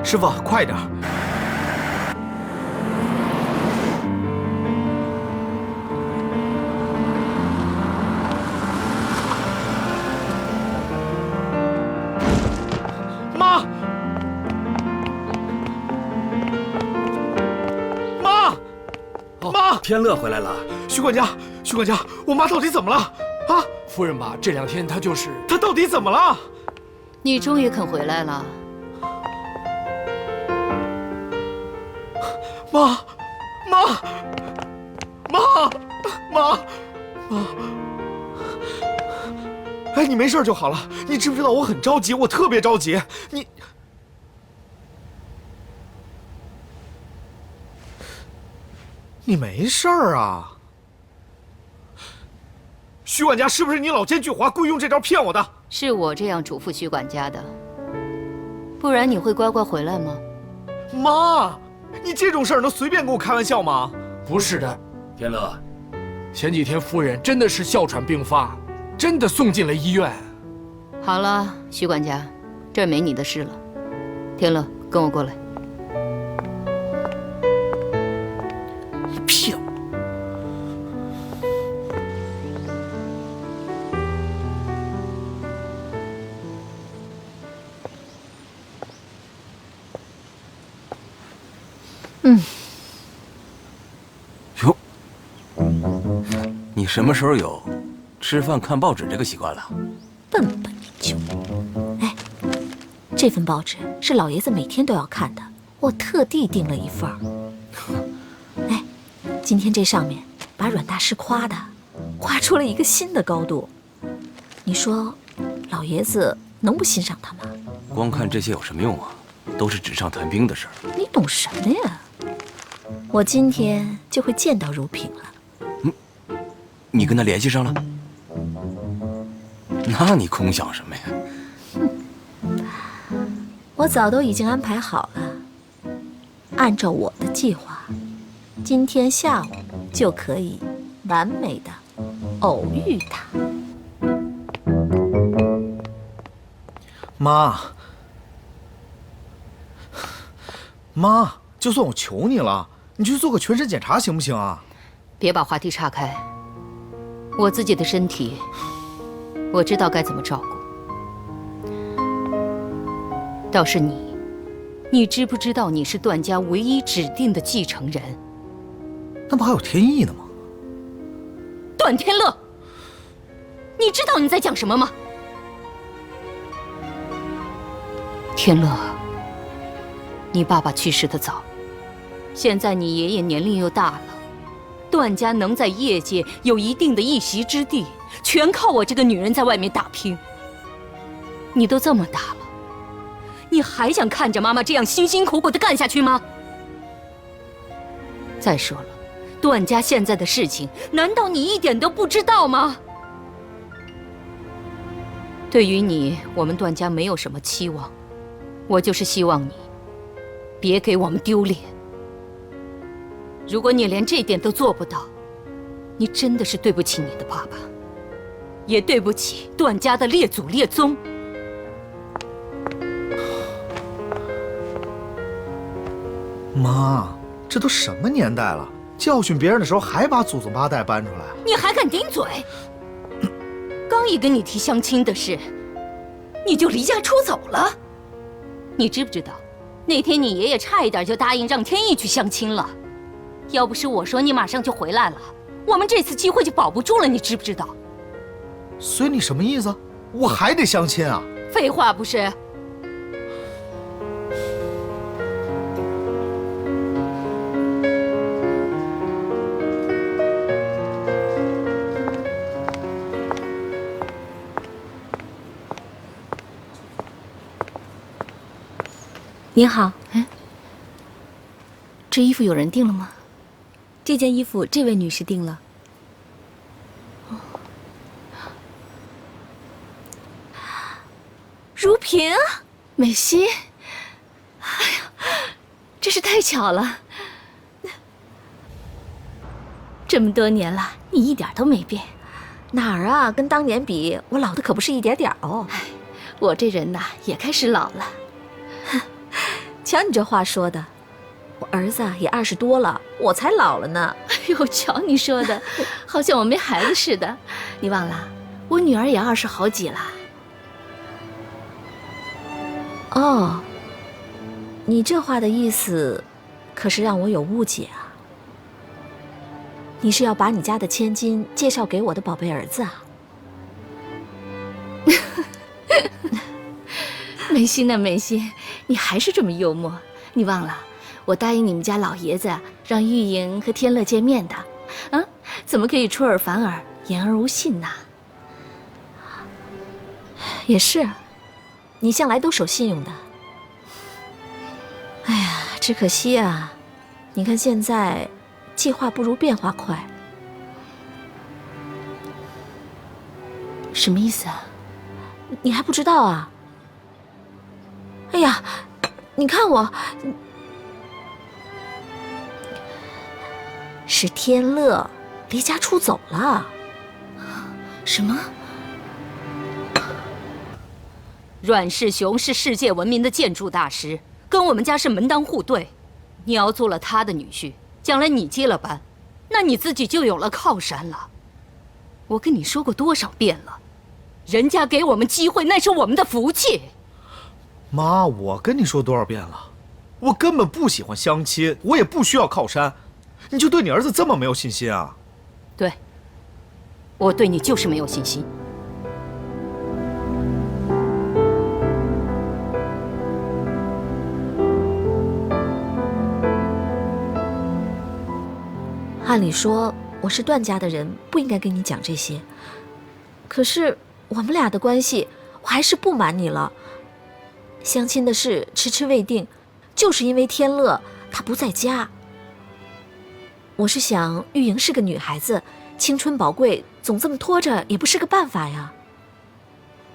师傅，快点！妈！妈！妈！天乐回来了。徐管家，徐管家，我妈到底怎么了？啊！夫人吧，这2天她就是……她到底怎么了？你终于肯回来了。妈，妈，妈，妈，妈！哎，你没事就好了。你知不知道我很着急，我特别着急。你没事啊？徐管家是不是你老奸巨猾，故意用这招骗我的？是我这样嘱咐徐管家的，不然你会乖乖回来吗？妈！你这种事儿能随便跟我开玩笑吗？不是的，天乐，前几天夫人真的是哮喘病发，真的送进了医院。好了，徐管家，这儿没你的事了。天乐，跟我过来。你骗我！哟，你什么时候有吃饭看报纸这个习惯了？笨笨就。哎，这份报纸是老爷子每天都要看的，我特地订了1份儿。哎，今天这上面把阮大师夸出了一个新的高度。你说，老爷子能不欣赏他吗？光看这些有什么用啊？都是纸上谈兵的事儿。你懂什么呀？我今天就会见到如萍了。你跟他联系上了？那你空想什么呀？我早都已经安排好了，按照我的计划，今天下午就可以完美的偶遇他。妈，就算我求你了，你去做个全身检查行不行啊？别把话题岔开，我自己的身体，我知道该怎么照顾。倒是你知不知道你是段家唯一指定的继承人？那不还有天意呢吗？段天乐，你知道你在讲什么吗？天乐，你爸爸去世的早，现在你爷爷年龄又大了，段家能在业界有一定的一席之地，全靠我这个女人在外面打拼。你都这么大了，你还想看着妈妈这样辛辛苦苦的干下去吗？再说了，段家现在的事情，难道你一点都不知道吗？对于你，我们段家没有什么期望，我就是希望你别给我们丢脸。如果你连这点都做不到，你真的是对不起你的爸爸，也对不起段家的列祖列宗。妈，这都什么年代了，教训别人的时候还把祖宗八代搬出来？你还敢顶嘴？刚一跟你提相亲的事，你就离家出走了。你知不知道，那天你爷爷差一点就答应让天意去相亲了。要不是我说你马上就回来了，我们这次机会就保不住了，你知不知道？所以你什么意思？我还得相亲啊？废话不是？您好，这衣服有人订了吗？这件衣服这位女士订了。如萍，美熙，哎呀，真是太巧了。这么多年了，你一点都没变。哪儿啊？跟当年比，我老的可不是一点点哦。哎，我这人呐，也开始老了。瞧你这话说的，我儿子也20多了，我才老了呢。哎呦，瞧你说的，好像我没孩子似的。你忘了，我女儿也20好几了。哦，你这话的意思，可是让我有误解啊。你是要把你家的千金介绍给我的宝贝儿子啊？梅心呐，梅心，你还是这么幽默。你忘了，我答应你们家老爷子让玉莹和天乐见面的，啊，怎么可以出尔反尔，言而无信呢？也是，你向来都守信用的。哎呀，只可惜啊，你看现在，计划不如变化快。什么意思啊？你还不知道啊？哎呀，你看我，是天乐离家出走了。什么？阮世雄是世界闻名的建筑大师，跟我们家是门当户对。你要做了他的女婿，将来你接了班，那你自己就有了靠山了。我跟你说过多少遍了，人家给我们机会，那是我们的福气。妈，我跟你说多少遍了，我根本不喜欢相亲，我也不需要靠山，你就对你儿子这么没有信心啊？对，我对你就是没有信心。按理说我是段家的人，不应该跟你讲这些。可是我们俩的关系，我还是不瞒你了。相亲的事迟迟未定，就是因为天乐他不在家。我是想，玉莹是个女孩子，青春宝贵，总这么拖着也不是个办法呀。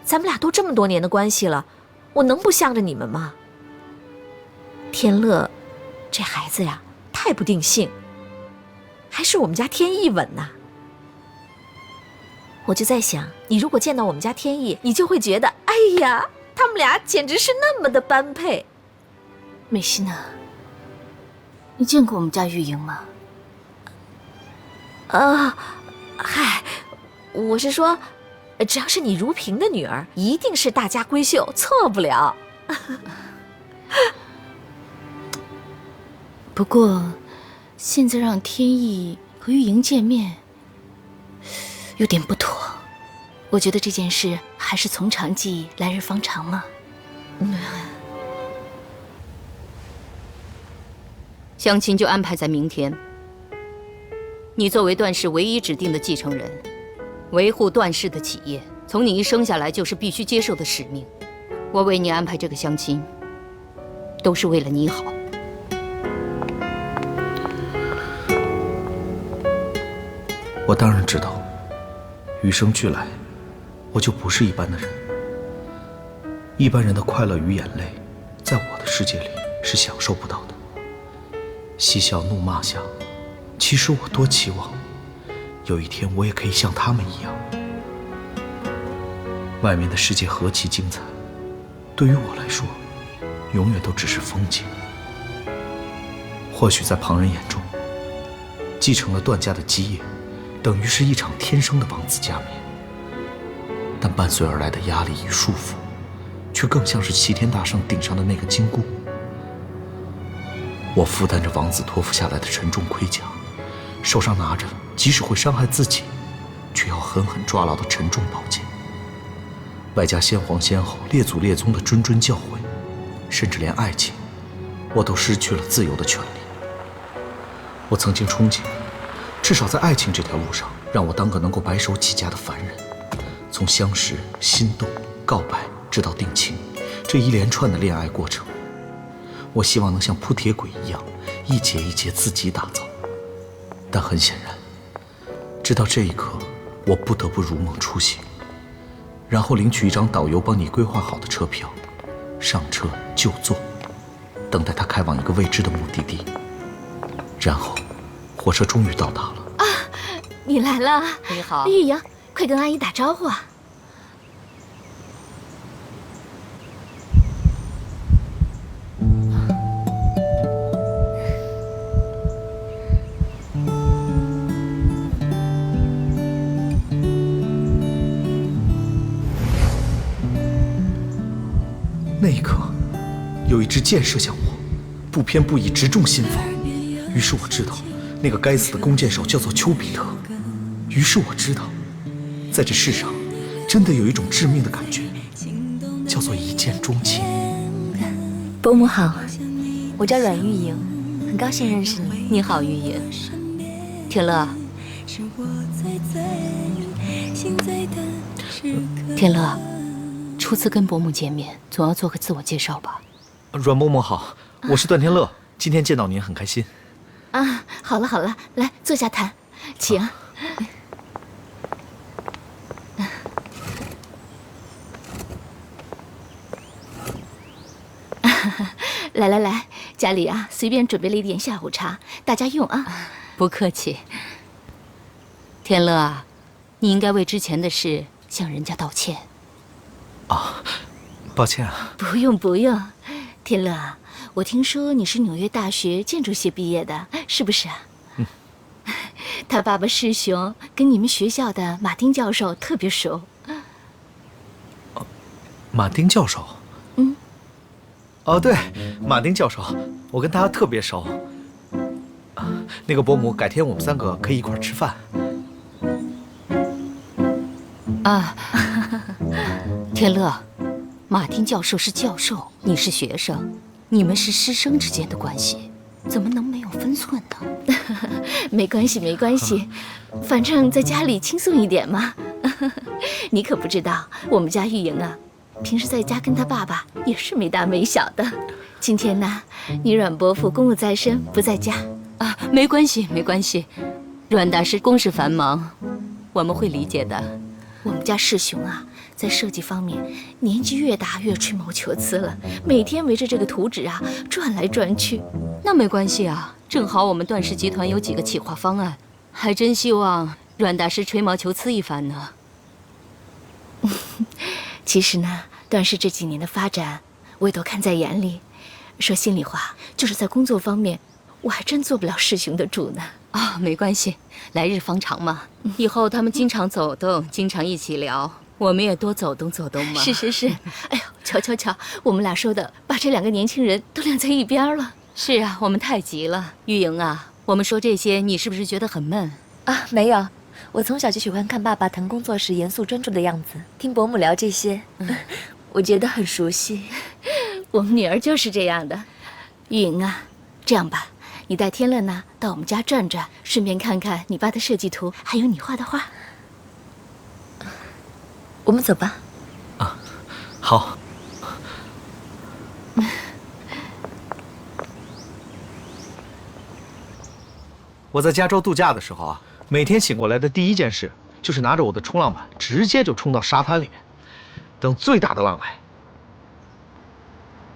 咱们俩都这么多年的关系了，我能不向着你们吗？天乐，这孩子呀，太不定性。还是我们家天意稳呐。我就在想，你如果见到我们家天意，你就会觉得，哎呀，他们俩简直是那么的般配。美心啊，你见过我们家玉莹吗？嗨，我是说，只要是你如萍的女儿，一定是大家闺秀，错不了。不过，现在让天意和玉莹见面，有点不妥。我觉得这件事还是从长计议，来日方长嘛。相亲就安排在明天。你作为段氏唯一指定的继承人，维护段氏的企业，从你一生下来就是必须接受的使命。我为你安排这个相亲，都是为了你好。我当然知道，与生俱来，我就不是一般的人。一般人的快乐与眼泪，在我的世界里是享受不到的。嬉笑怒骂下，其实我多期望，有一天我也可以像他们一样。外面的世界何其精彩，对于我来说，永远都只是风景。或许在旁人眼中，继承了段家的基业，等于是一场天生的王子加冕，但伴随而来的压力与束缚，却更像是齐天大圣顶上的那个金箍。我负担着王子托付下来的沉重盔甲，手上拿着即使会伤害自己，却要狠狠抓牢的沉重宝剑，外加先皇先后、列祖列宗的谆谆教诲，甚至连爱情，我都失去了自由的权利。我曾经憧憬，至少在爱情这条路上，让我当个能够白手起家的凡人。从相识、心动、告白，直到定情，这一连串的恋爱过程，我希望能像铺铁轨一样，一节一节自己打造。但很显然，直到这一刻，我不得不如梦初醒，然后领取一张导游帮你规划好的车票，上车就坐，等待他开往一个未知的目的地。然后，火车终于到达了。啊，你来了！你好，玉莹，快跟阿姨打招呼啊！那一刻，有一支箭射向我，不偏不倚，直中心房。于是我知道，那个该死的弓箭手叫做丘比特。于是我知道，在这世上，真的有一种致命的感觉，叫做一见钟情。伯母好，我叫阮玉莹，很高兴认识你。你好，玉莹。天乐，天乐，初次跟伯母见面，总要做个自我介绍吧。阮伯母好，我是段天乐，今天见到您很开心。啊，好了好了，来坐下谈，请。来来来，家里啊随便准备了一点下午茶，大家用啊。不客气。天乐啊，你应该为之前的事向人家道歉。啊，抱歉啊。不用不用，天乐啊，我听说你是纽约大学建筑系毕业的，是不是啊？嗯。他爸爸师兄跟你们学校的马丁教授特别熟。马丁教授？嗯。哦，对，马丁教授，我跟他特别熟。那个伯母，改天我们3个可以一块吃饭。啊，天乐，马丁教授是教授，你是学生，你们是师生之间的关系，怎么能没有分寸呢？没关系没关系，反正在家里轻松一点嘛。你可不知道，我们家玉莹啊，平时在家跟他爸爸也是没大没小的。今天呢，你阮伯父公务在身，不在家啊，没关系没关系，阮大师公事繁忙，我们会理解的。我们家世雄啊，在设计方面年纪越大越吹毛求疵了，每天围着这个图纸啊转来转去。那没关系啊，正好我们段氏集团有几个企划方案，还真希望阮大师吹毛求疵一番呢。其实呢，段氏这几年的发展，我也都看在眼里。说心里话，就是在工作方面，我还真做不了世雄的主呢。啊，没关系，来日方长嘛。以后他们经常走动，经常一起聊，我们也多走动走动嘛。是是是，哎呦，瞧，我们俩说的，把这2个年轻人都晾在一边了。是啊，我们太急了。玉莹啊，我们说这些，你是不是觉得很闷？啊，没有，我从小就喜欢看爸爸谈工作时严肃专注的样子，听伯母聊这些，我觉得很熟悉。我们女儿就是这样的。玉莹啊，这样吧，你带天乐呢到我们家转转，顺便看看你爸的设计图，还有你画的画。我们走吧。啊，好。我在加州度假的时候啊，每天醒过来的第一件事就是拿着我的冲浪板，直接就冲到沙滩里面，等最大的浪来。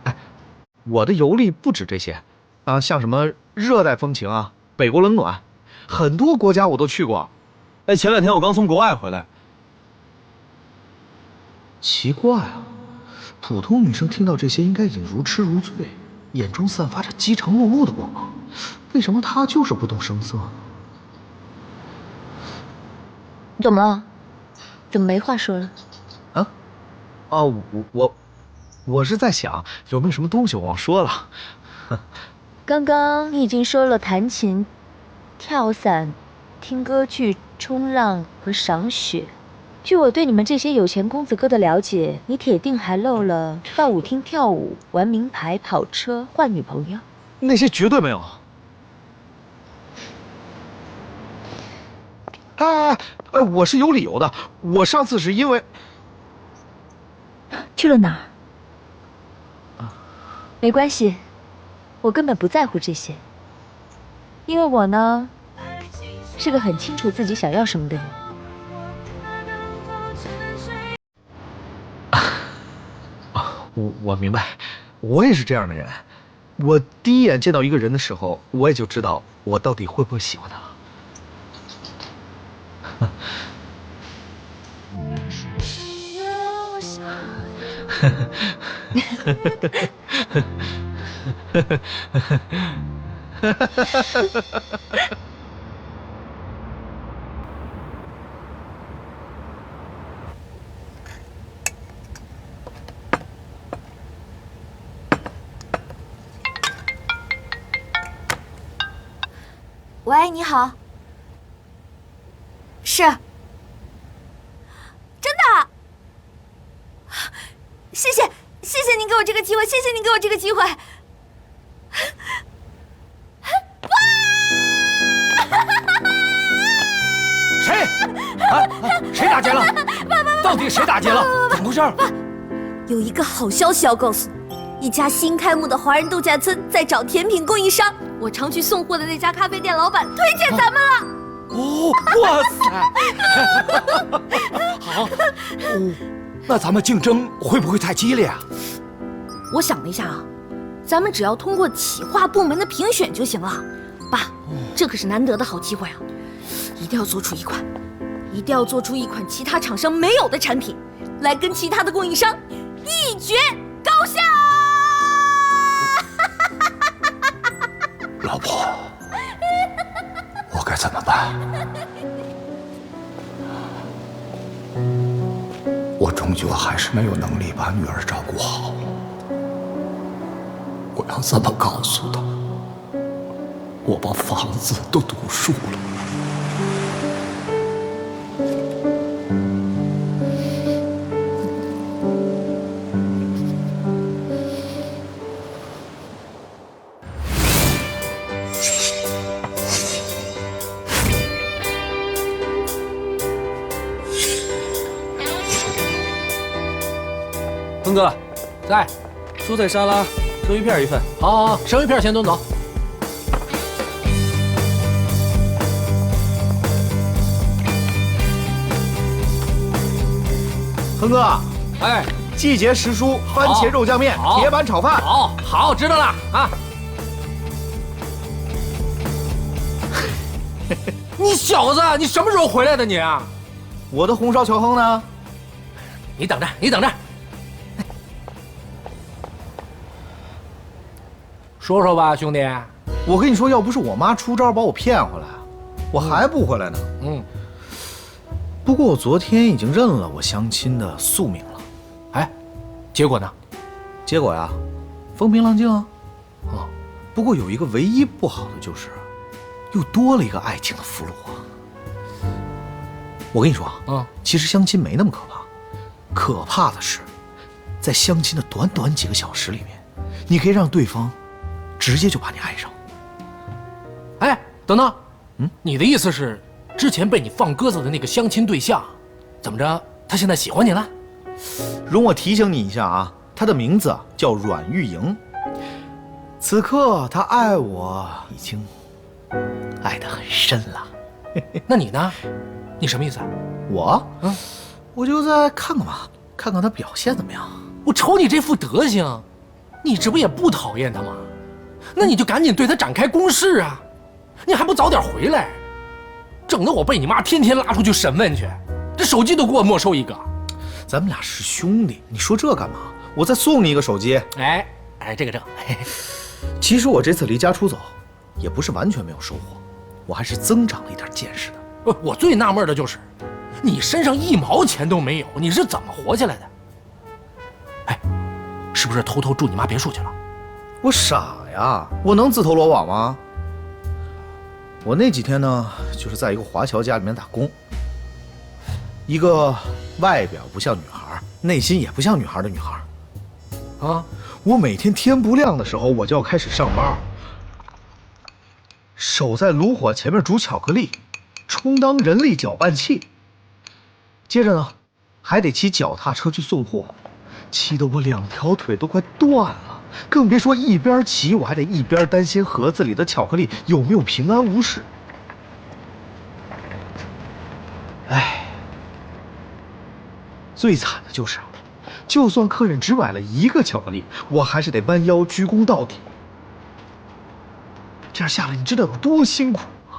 哎，我的游历不止这些啊，像什么热带风情啊，北国冷暖，很多国家我都去过。哎，前2天我刚从国外回来。奇怪啊，普通女生听到这些应该已经如痴如醉，眼中散发着饥肠辘辘的光芒，为什么她就是不动声色？你怎么了？怎么没话说了？啊？哦，我是在想有没有什么东西我忘说了。刚刚你已经说了弹琴、跳伞、听歌剧、冲浪和赏雪。据我对你们这些有钱公子哥的了解，你铁定还漏了到舞厅跳舞、玩名牌、跑车、换女朋友。那些绝对没有。哎，我是有理由的。我上次是因为去了哪儿？没关系，我根本不在乎这些，因为我呢，是个很清楚自己想要什么的人。我明白，我也是这样的人。我第一眼见到一个人的时候，我也就知道我到底会不会喜欢他。喂，你好。是。真的。谢谢您给我这个机会，谢谢您给我这个机会。谁？谁打劫了？到底谁打劫了？怎么回事？有一个好消息要告诉你，一家新开幕的华人度假村在找甜品供应商，我常去送货的那家咖啡店老板推荐咱们了。哦，哇塞！好，那咱们竞争会不会太激烈啊？我想了一下啊，咱们只要通过企划部门的评选就行了。爸，这可是难得的好机会啊，一定要做出一款其他厂商没有的产品，来跟其他的供应商一决高下。老婆，我该怎么办？我终究还是没有能力把女儿照顾好。我要怎么告诉她，我把房子都赌输了？峰哥，在。蔬菜沙拉，生鱼片一份。好，生鱼片先端走。亨哥，哎，季节时蔬番茄肉酱面、铁板炒饭。好，知道了啊。你小子，你什么时候回来的你？我的红烧乔亨呢？你等着。说说吧，兄弟。我跟你说，要不是我妈出招把我骗回来，我还不回来呢。不过我昨天已经认了我相亲的宿命了。哎，结果呢？结果呀，风平浪静啊。不过有一个唯一不好的就是，又多了一个爱情的俘虏啊。我跟你说啊，其实相亲没那么可怕，可怕的是，在相亲的短短几个小时里面，你可以让对方直接就把你爱上。哎，等等，你的意思是，之前被你放鸽子的那个相亲对象，怎么着？他现在喜欢你了？容我提醒你一下啊，他的名字叫阮玉莹。此刻他爱我已经爱得很深了。那你呢？你什么意思啊？我就再看看吧，看看他表现怎么样。我瞅你这副德行，你这不也不讨厌他吗？那你就赶紧对他展开攻势啊！你还不早点回来，整得我被你妈天天拉出去审问去，这手机都给我没收一个。咱们俩是兄弟，你说这干嘛？我再送你一个手机。哎，这个正。其实我这次离家出走，也不是完全没有收获，我还是增长了一点见识的。我最纳闷的就是，你身上1毛钱都没有，你是怎么活下来的？哎，是不是偷偷住你妈别墅去了？我傻呀，我能自投罗网吗？我那几天呢，就是在一个华侨家里面打工，一个外表不像女孩，内心也不像女孩的女孩。我每天天不亮的时候，我就要开始上班，守在炉火前面煮巧克力，充当人力搅拌器。接着呢，还得骑脚踏车去送货，骑得我2条腿都快断了，更别说一边骑我还得一边担心盒子里的巧克力有没有平安无事。哎，最惨的就是就算客人只买了1个巧克力，我还是得弯腰鞠躬到底。这样下来，你知道有多辛苦吗？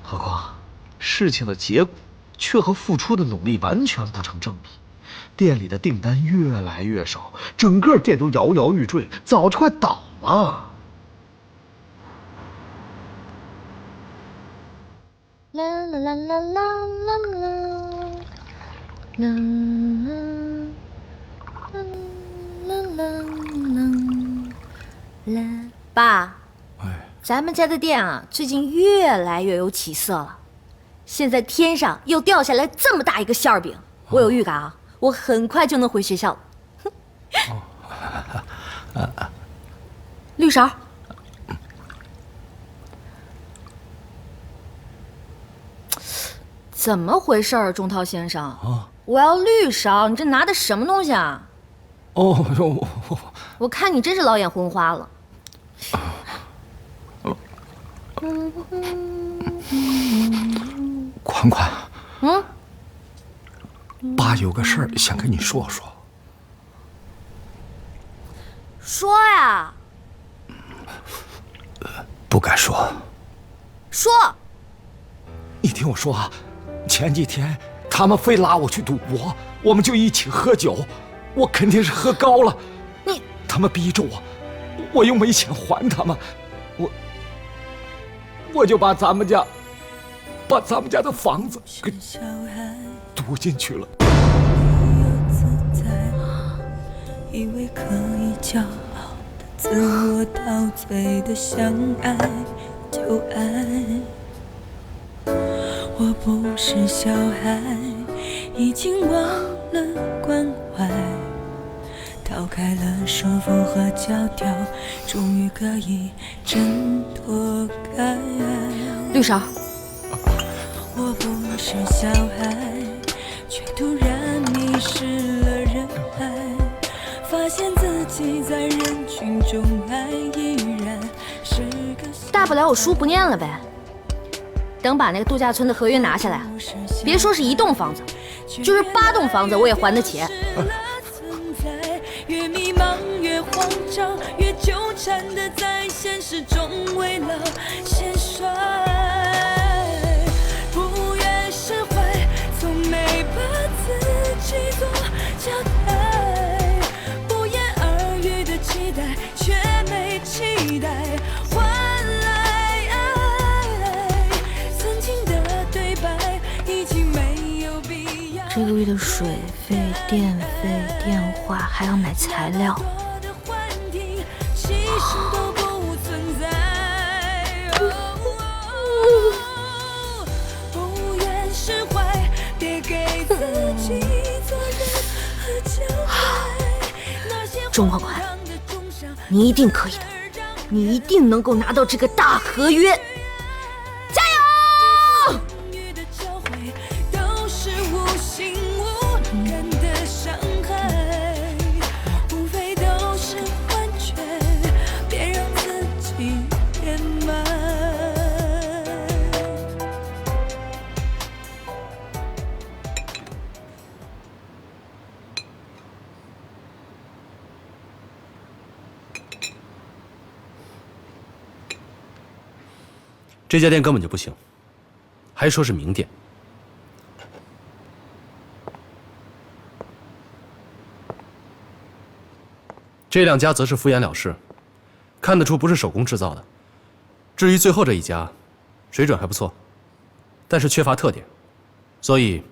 何况，事情的结果却和付出的努力完全不成正比。店里的订单越来越少，整个店都摇摇欲坠，早就快倒了。啦啦啦啦啦啦啦。啦啦，爸，咱们家的店啊，最近越来越有起色了。现在天上又掉下来这么大一个馅儿饼，我有预感啊，我很快就能回学校了。绿勺，怎么回事儿，钟涛先生？我要绿勺，你这拿的什么东西啊？哦，我看你真是老眼昏花了。款款，爸有个事儿想跟你说说。说呀。不敢说。说。你听我说啊，前几天他们非拉我去赌博，我们就一起喝酒，我肯定是喝高了。他们逼着我又没钱还他们，我就把咱们家的房子给赌进去了。以为可以骄傲的自我陶醉的相爱就爱，我不是小孩，已经忘了关怀，逃开了束缚和教条，终于可以挣脱开。绿勺，我不是小孩，却突然迷失了人海，发现自己在人群中还依然是个。大不了我书不念了呗。等把那个度假村的合约拿下来，别说是1栋房子，就是8栋房子我也还得起。越迷茫越慌张，越纠缠的在现实中为了显帅，不愿释怀，从没把自己做交代，不言而喻的期待，却没期待换来曾经的对白，已经没有必要。这个月的水费、电费、电话，还要买材料。钟款款，你一定可以的，你一定能够拿到这个大合约，加油！这家店根本就不行，还说是名店。这2家则是敷衍了事，看得出不是手工制造的。至于最后这一家，水准还不错，但是缺乏特点，所以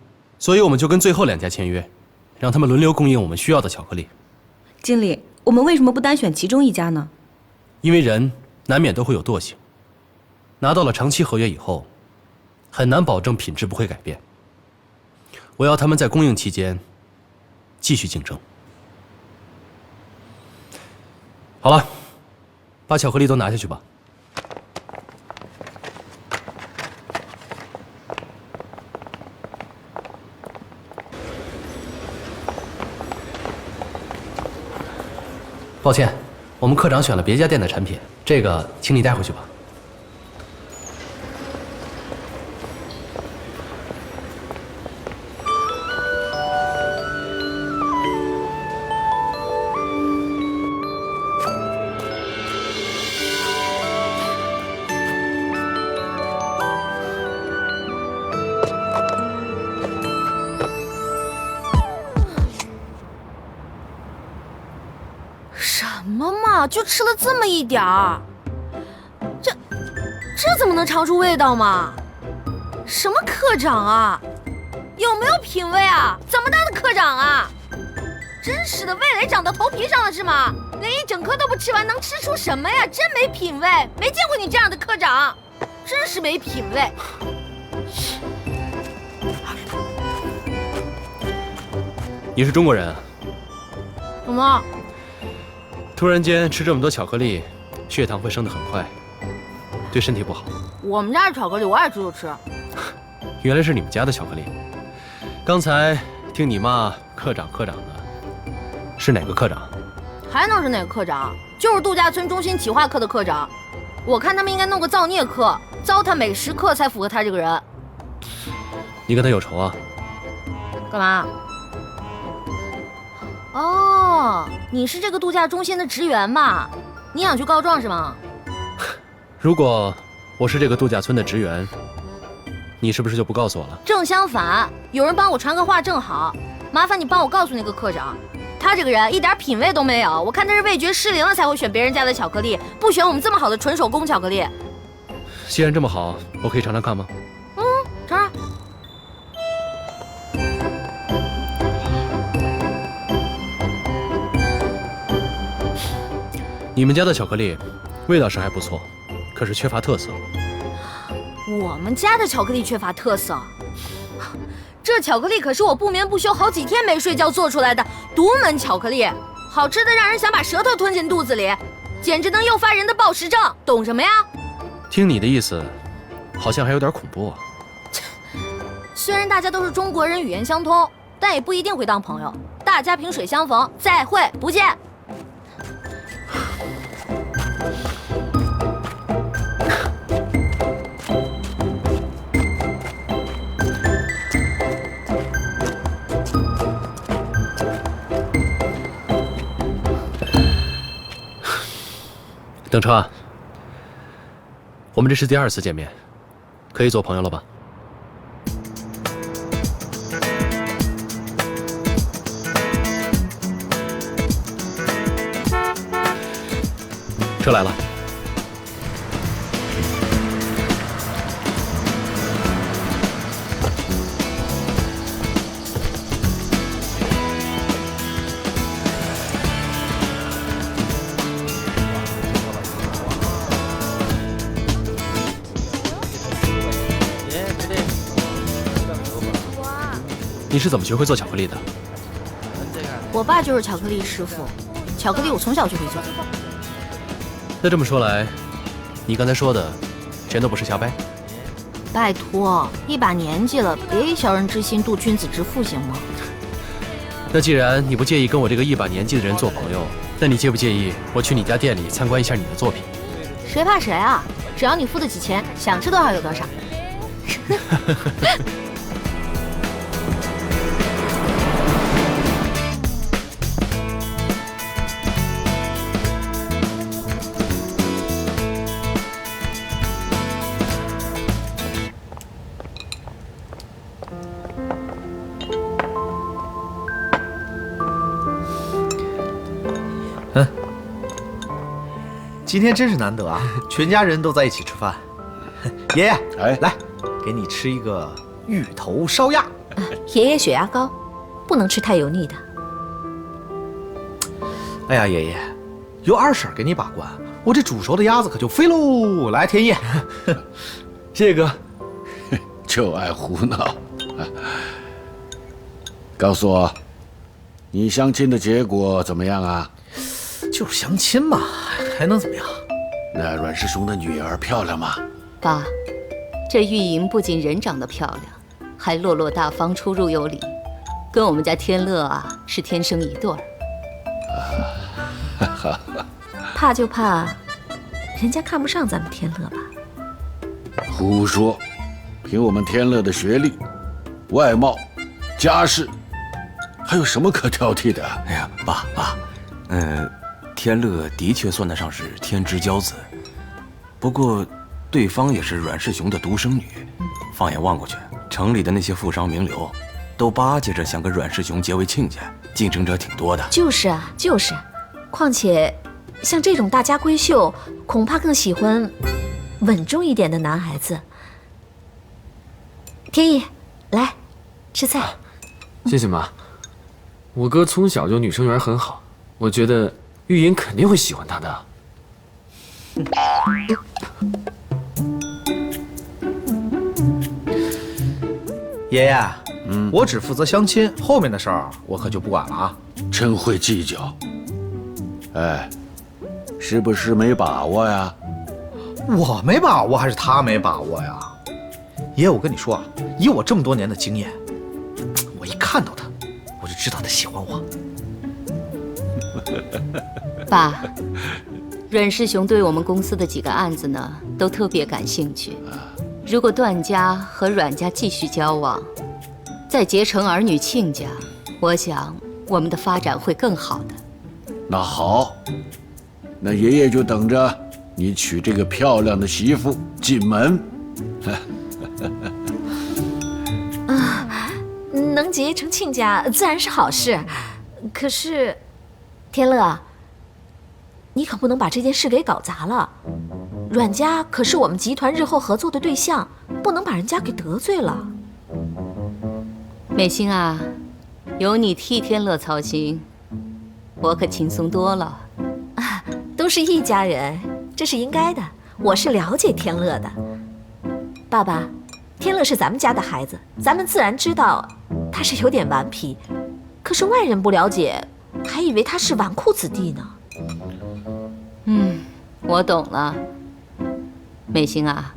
我们就跟最后2家签约，让他们轮流供应我们需要的巧克力。经理，我们为什么不单选其中1家呢？因为人难免都会有惰性。拿到了长期合约以后，很难保证品质不会改变。我要他们在供应期间继续竞争。好了，把巧克力都拿下去吧。抱歉，我们科长选了别家店的产品，这个请你带回去吧。么嘛，就吃了这么一点儿，这怎么能尝出味道嘛？什么科长啊，有没有品位啊？怎么当的科长啊？真是的，味蕾长到头皮上了是吗？连一整颗都不吃完，能吃出什么呀？真没品位，没见过你这样的科长，真是没品位。你是中国人啊？怎么？突然间吃这么多巧克力，血糖会升得很快，对身体不好。我们家的巧克力我爱吃就吃。原来是你们家的巧克力。刚才听你骂科长的，是哪个科长？还能是哪个科长？就是度假村中心企划课的科长。我看他们应该弄个造孽课，糟蹋美食课才符合他这个人。你跟他有仇啊？干嘛？哦，你是这个度假中心的职员嘛？你想去告状是吗？如果我是这个度假村的职员，你是不是就不告诉我了？正相反，有人帮我传个话正好。麻烦你帮我告诉那个科长，他这个人一点品味都没有。我看他是味觉失灵了才会选别人家的巧克力，不选我们这么好的纯手工巧克力。既然这么好，我可以尝尝看吗？尝尝。你们家的巧克力味道是还不错，可是缺乏特色。我们家的巧克力缺乏特色，这巧克力可是我不眠不休好几天没睡觉做出来的独门巧克力，好吃的让人想把舌头吞进肚子里，简直能诱发人的暴食症，懂什么呀？听你的意思，好像还有点恐怖啊。虽然大家都是中国人，语言相通，但也不一定会当朋友。大家萍水相逢，再会，不见。等车，我们这是第2次见面，可以做朋友了吧？车来了。你是怎么学会做巧克力的？我爸就是巧克力师傅，巧克力我从小就会做。那这么说来，你刚才说的全都不是瞎掰？拜托，一把年纪了，别以小人之心度君子之腹行吗？那既然你不介意跟我这个一把年纪的人做朋友，那你介不介意我去你家店里参观一下你的作品？谁怕谁啊！只要你付得起钱，想吃多少有多少。今天真是难得啊，全家人都在一起吃饭。爷爷，哎，来，给你吃一个芋头烧鸭。爷爷血压高，不能吃太油腻的。哎呀，爷爷，由二婶给你把关，我这煮熟的鸭子可就飞喽。来，天意，谢谢哥，就爱胡闹。告诉我，你相亲的结果怎么样啊？就是相亲嘛，还能怎么样？那阮师兄的女儿漂亮吗？爸，这玉莹不仅人长得漂亮，还落落大方、出入有礼，跟我们家天乐啊是天生一对儿。怕就怕人家看不上咱们天乐吧？胡说！凭我们天乐的学历、外貌、家世，还有什么可挑剔的？哎呀，爸，天乐的确算得上是天之骄子，不过对方也是阮世雄的独生女。放眼望过去，城里的那些富商名流，都巴结着想跟阮世雄结为亲家，竞争者挺多的。就是啊，就是。况且像这种大家闺秀，恐怕更喜欢稳重一点的男孩子。天意，来吃菜。谢谢妈。我哥从小就女生缘很好，我觉得玉莹肯定会喜欢他的。爷爷，我只负责相亲，后面的事儿我可就不管了啊。真会计较。哎，是不是没把握呀？我没把握还是他没把握呀？爷爷，我跟你说啊，以我这么多年的经验，我一看到他，我就知道他喜欢我。爸，阮师兄对我们公司的几个案子呢，都特别感兴趣。如果段家和阮家继续交往，再结成儿女亲家，我想我们的发展会更好的。那好，那爷爷就等着你娶这个漂亮的媳妇进门。能结成亲家自然是好事，可是，天乐，你可不能把这件事给搞砸了。阮家可是我们集团日后合作的对象，不能把人家给得罪了。美心啊，有你替天乐操心，我可轻松多了。都是一家人，这是应该的。我是了解天乐的，爸爸，天乐是咱们家的孩子，咱们自然知道他是有点顽皮，可是外人不了解，还以为他是纨绔子弟呢。我懂了。美心啊，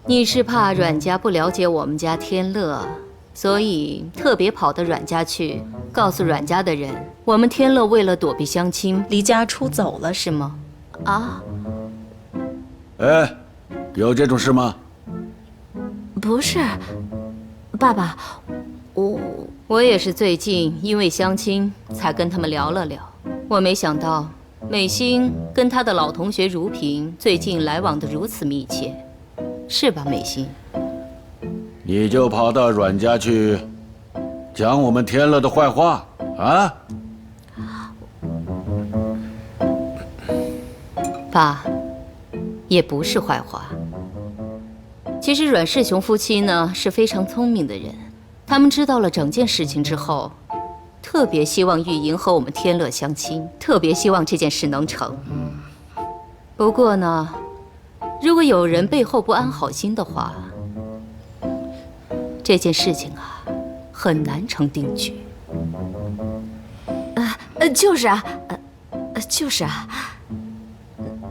你是怕阮家不了解我们家天乐，所以特别跑到阮家去，告诉阮家的人，我们天乐为了躲避相亲，离家出走了，是吗？啊？哎，有这种事吗？不是，爸爸，我也是最近因为相亲才跟他们聊了聊，我没想到美心跟她的老同学如萍最近来往的如此密切，是吧，美心？你就跑到阮家去，讲我们天乐的坏话啊？爸，也不是坏话。其实阮氏雄夫妻呢是非常聪明的人，他们知道了整件事情之后，特别希望玉莹和我们天乐相亲，特别希望这件事能成。不过呢，如果有人背后不安好心的话，这件事情啊，很难成定局。就是啊，就是啊。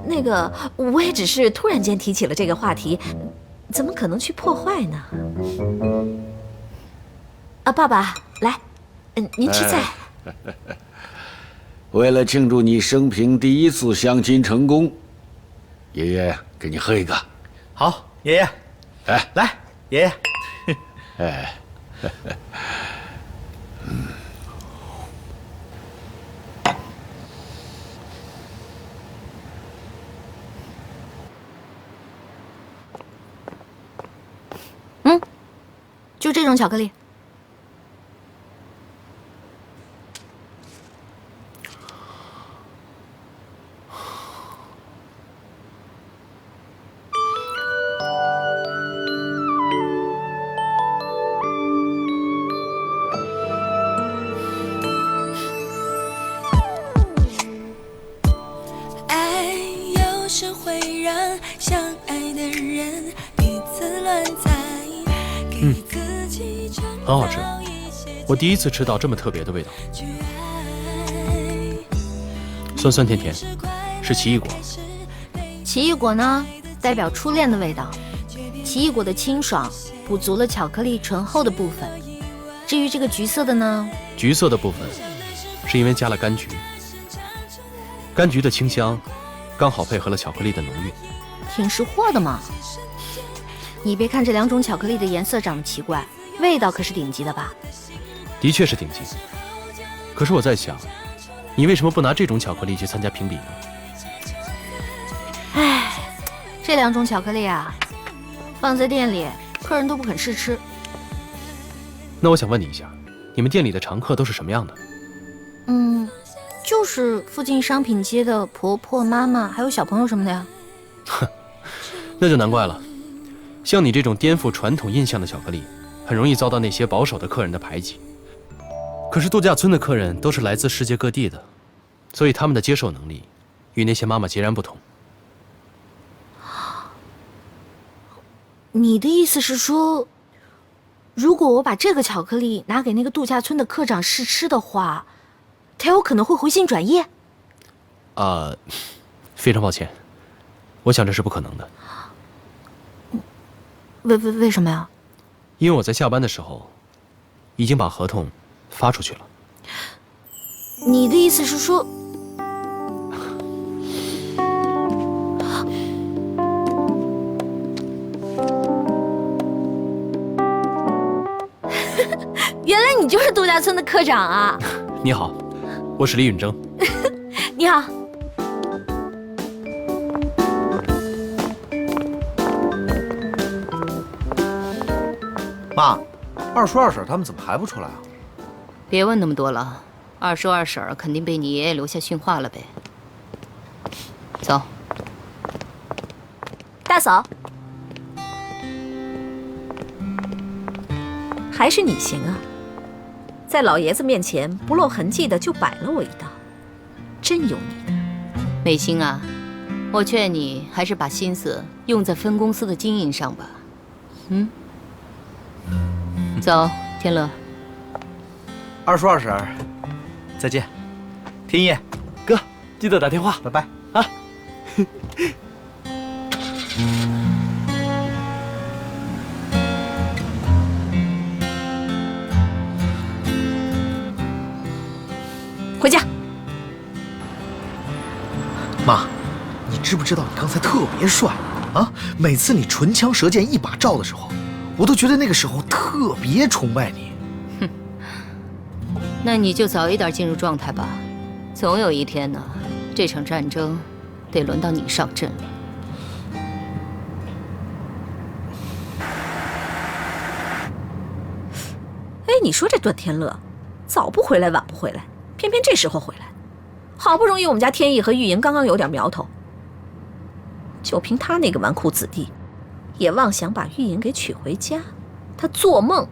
那个，我也只是突然间提起了这个话题，怎么可能去破坏呢？爸爸，来，您吃菜。为了庆祝你生平第一次相亲成功，爷爷给你喝一个。好，爷爷。哎，来，爷爷。哎，就这种巧克力。爱有时会让相爱的人彼此乱猜，给自己很好吃，我第一次吃到这么特别的味道，酸酸甜甜，是奇异果。奇异果呢，代表初恋的味道。奇异果的清爽补足了巧克力醇厚的部分。至于这个橘色的呢，橘色的部分是因为加了柑橘，柑橘的清香刚好配合了巧克力的浓郁。挺识货的嘛。你别看这两种巧克力的颜色长得奇怪，味道可是顶级的吧？的确是顶级。可是我在想，你为什么不拿这种巧克力去参加评比呢？唉，这两种巧克力啊，放在店里，客人都不肯试吃。那我想问你一下，你们店里的常客都是什么样的？就是附近商品街的婆婆、妈妈还有小朋友什么的呀。哼，那就难怪了。像你这种颠覆传统印象的巧克力，很容易遭到那些保守的客人的排挤。可是度假村的客人都是来自世界各地的，所以他们的接受能力与那些妈妈截然不同。你的意思是说，如果我把这个巧克力拿给那个度假村的科长试吃的话，他有可能会回心转意？非常抱歉，我想这是不可能的。为什么呀？因为我在下班的时候，已经把合同发出去了。你的意思是说，原来你就是度假村的科长啊！你好，我是李允征。你好。妈，二叔二婶他们怎么还不出来啊？别问那么多了，二叔二婶肯定被你爷爷留下训话了呗。走。大嫂，还是你行啊，在老爷子面前不露痕迹的就摆了我一道，真有你的。美心啊，我劝你还是把心思用在分公司的经营上吧。走，天乐。二叔二婶，再见。天意，哥，记得打电话，拜拜啊。回家。妈，你知不知道你刚才特别帅啊？每次你唇枪舌剑一把照的时候，我都觉得那个时候特别崇拜你。哼，那你就早一点进入状态吧，总有一天呢，这场战争得轮到你上阵了。哎，你说这段天乐，早不回来晚不回来，偏偏这时候回来，好不容易我们家天意和玉莹刚刚有点苗头，就凭他那个纨绔子弟，也妄想把玉莹给娶回家，他做梦！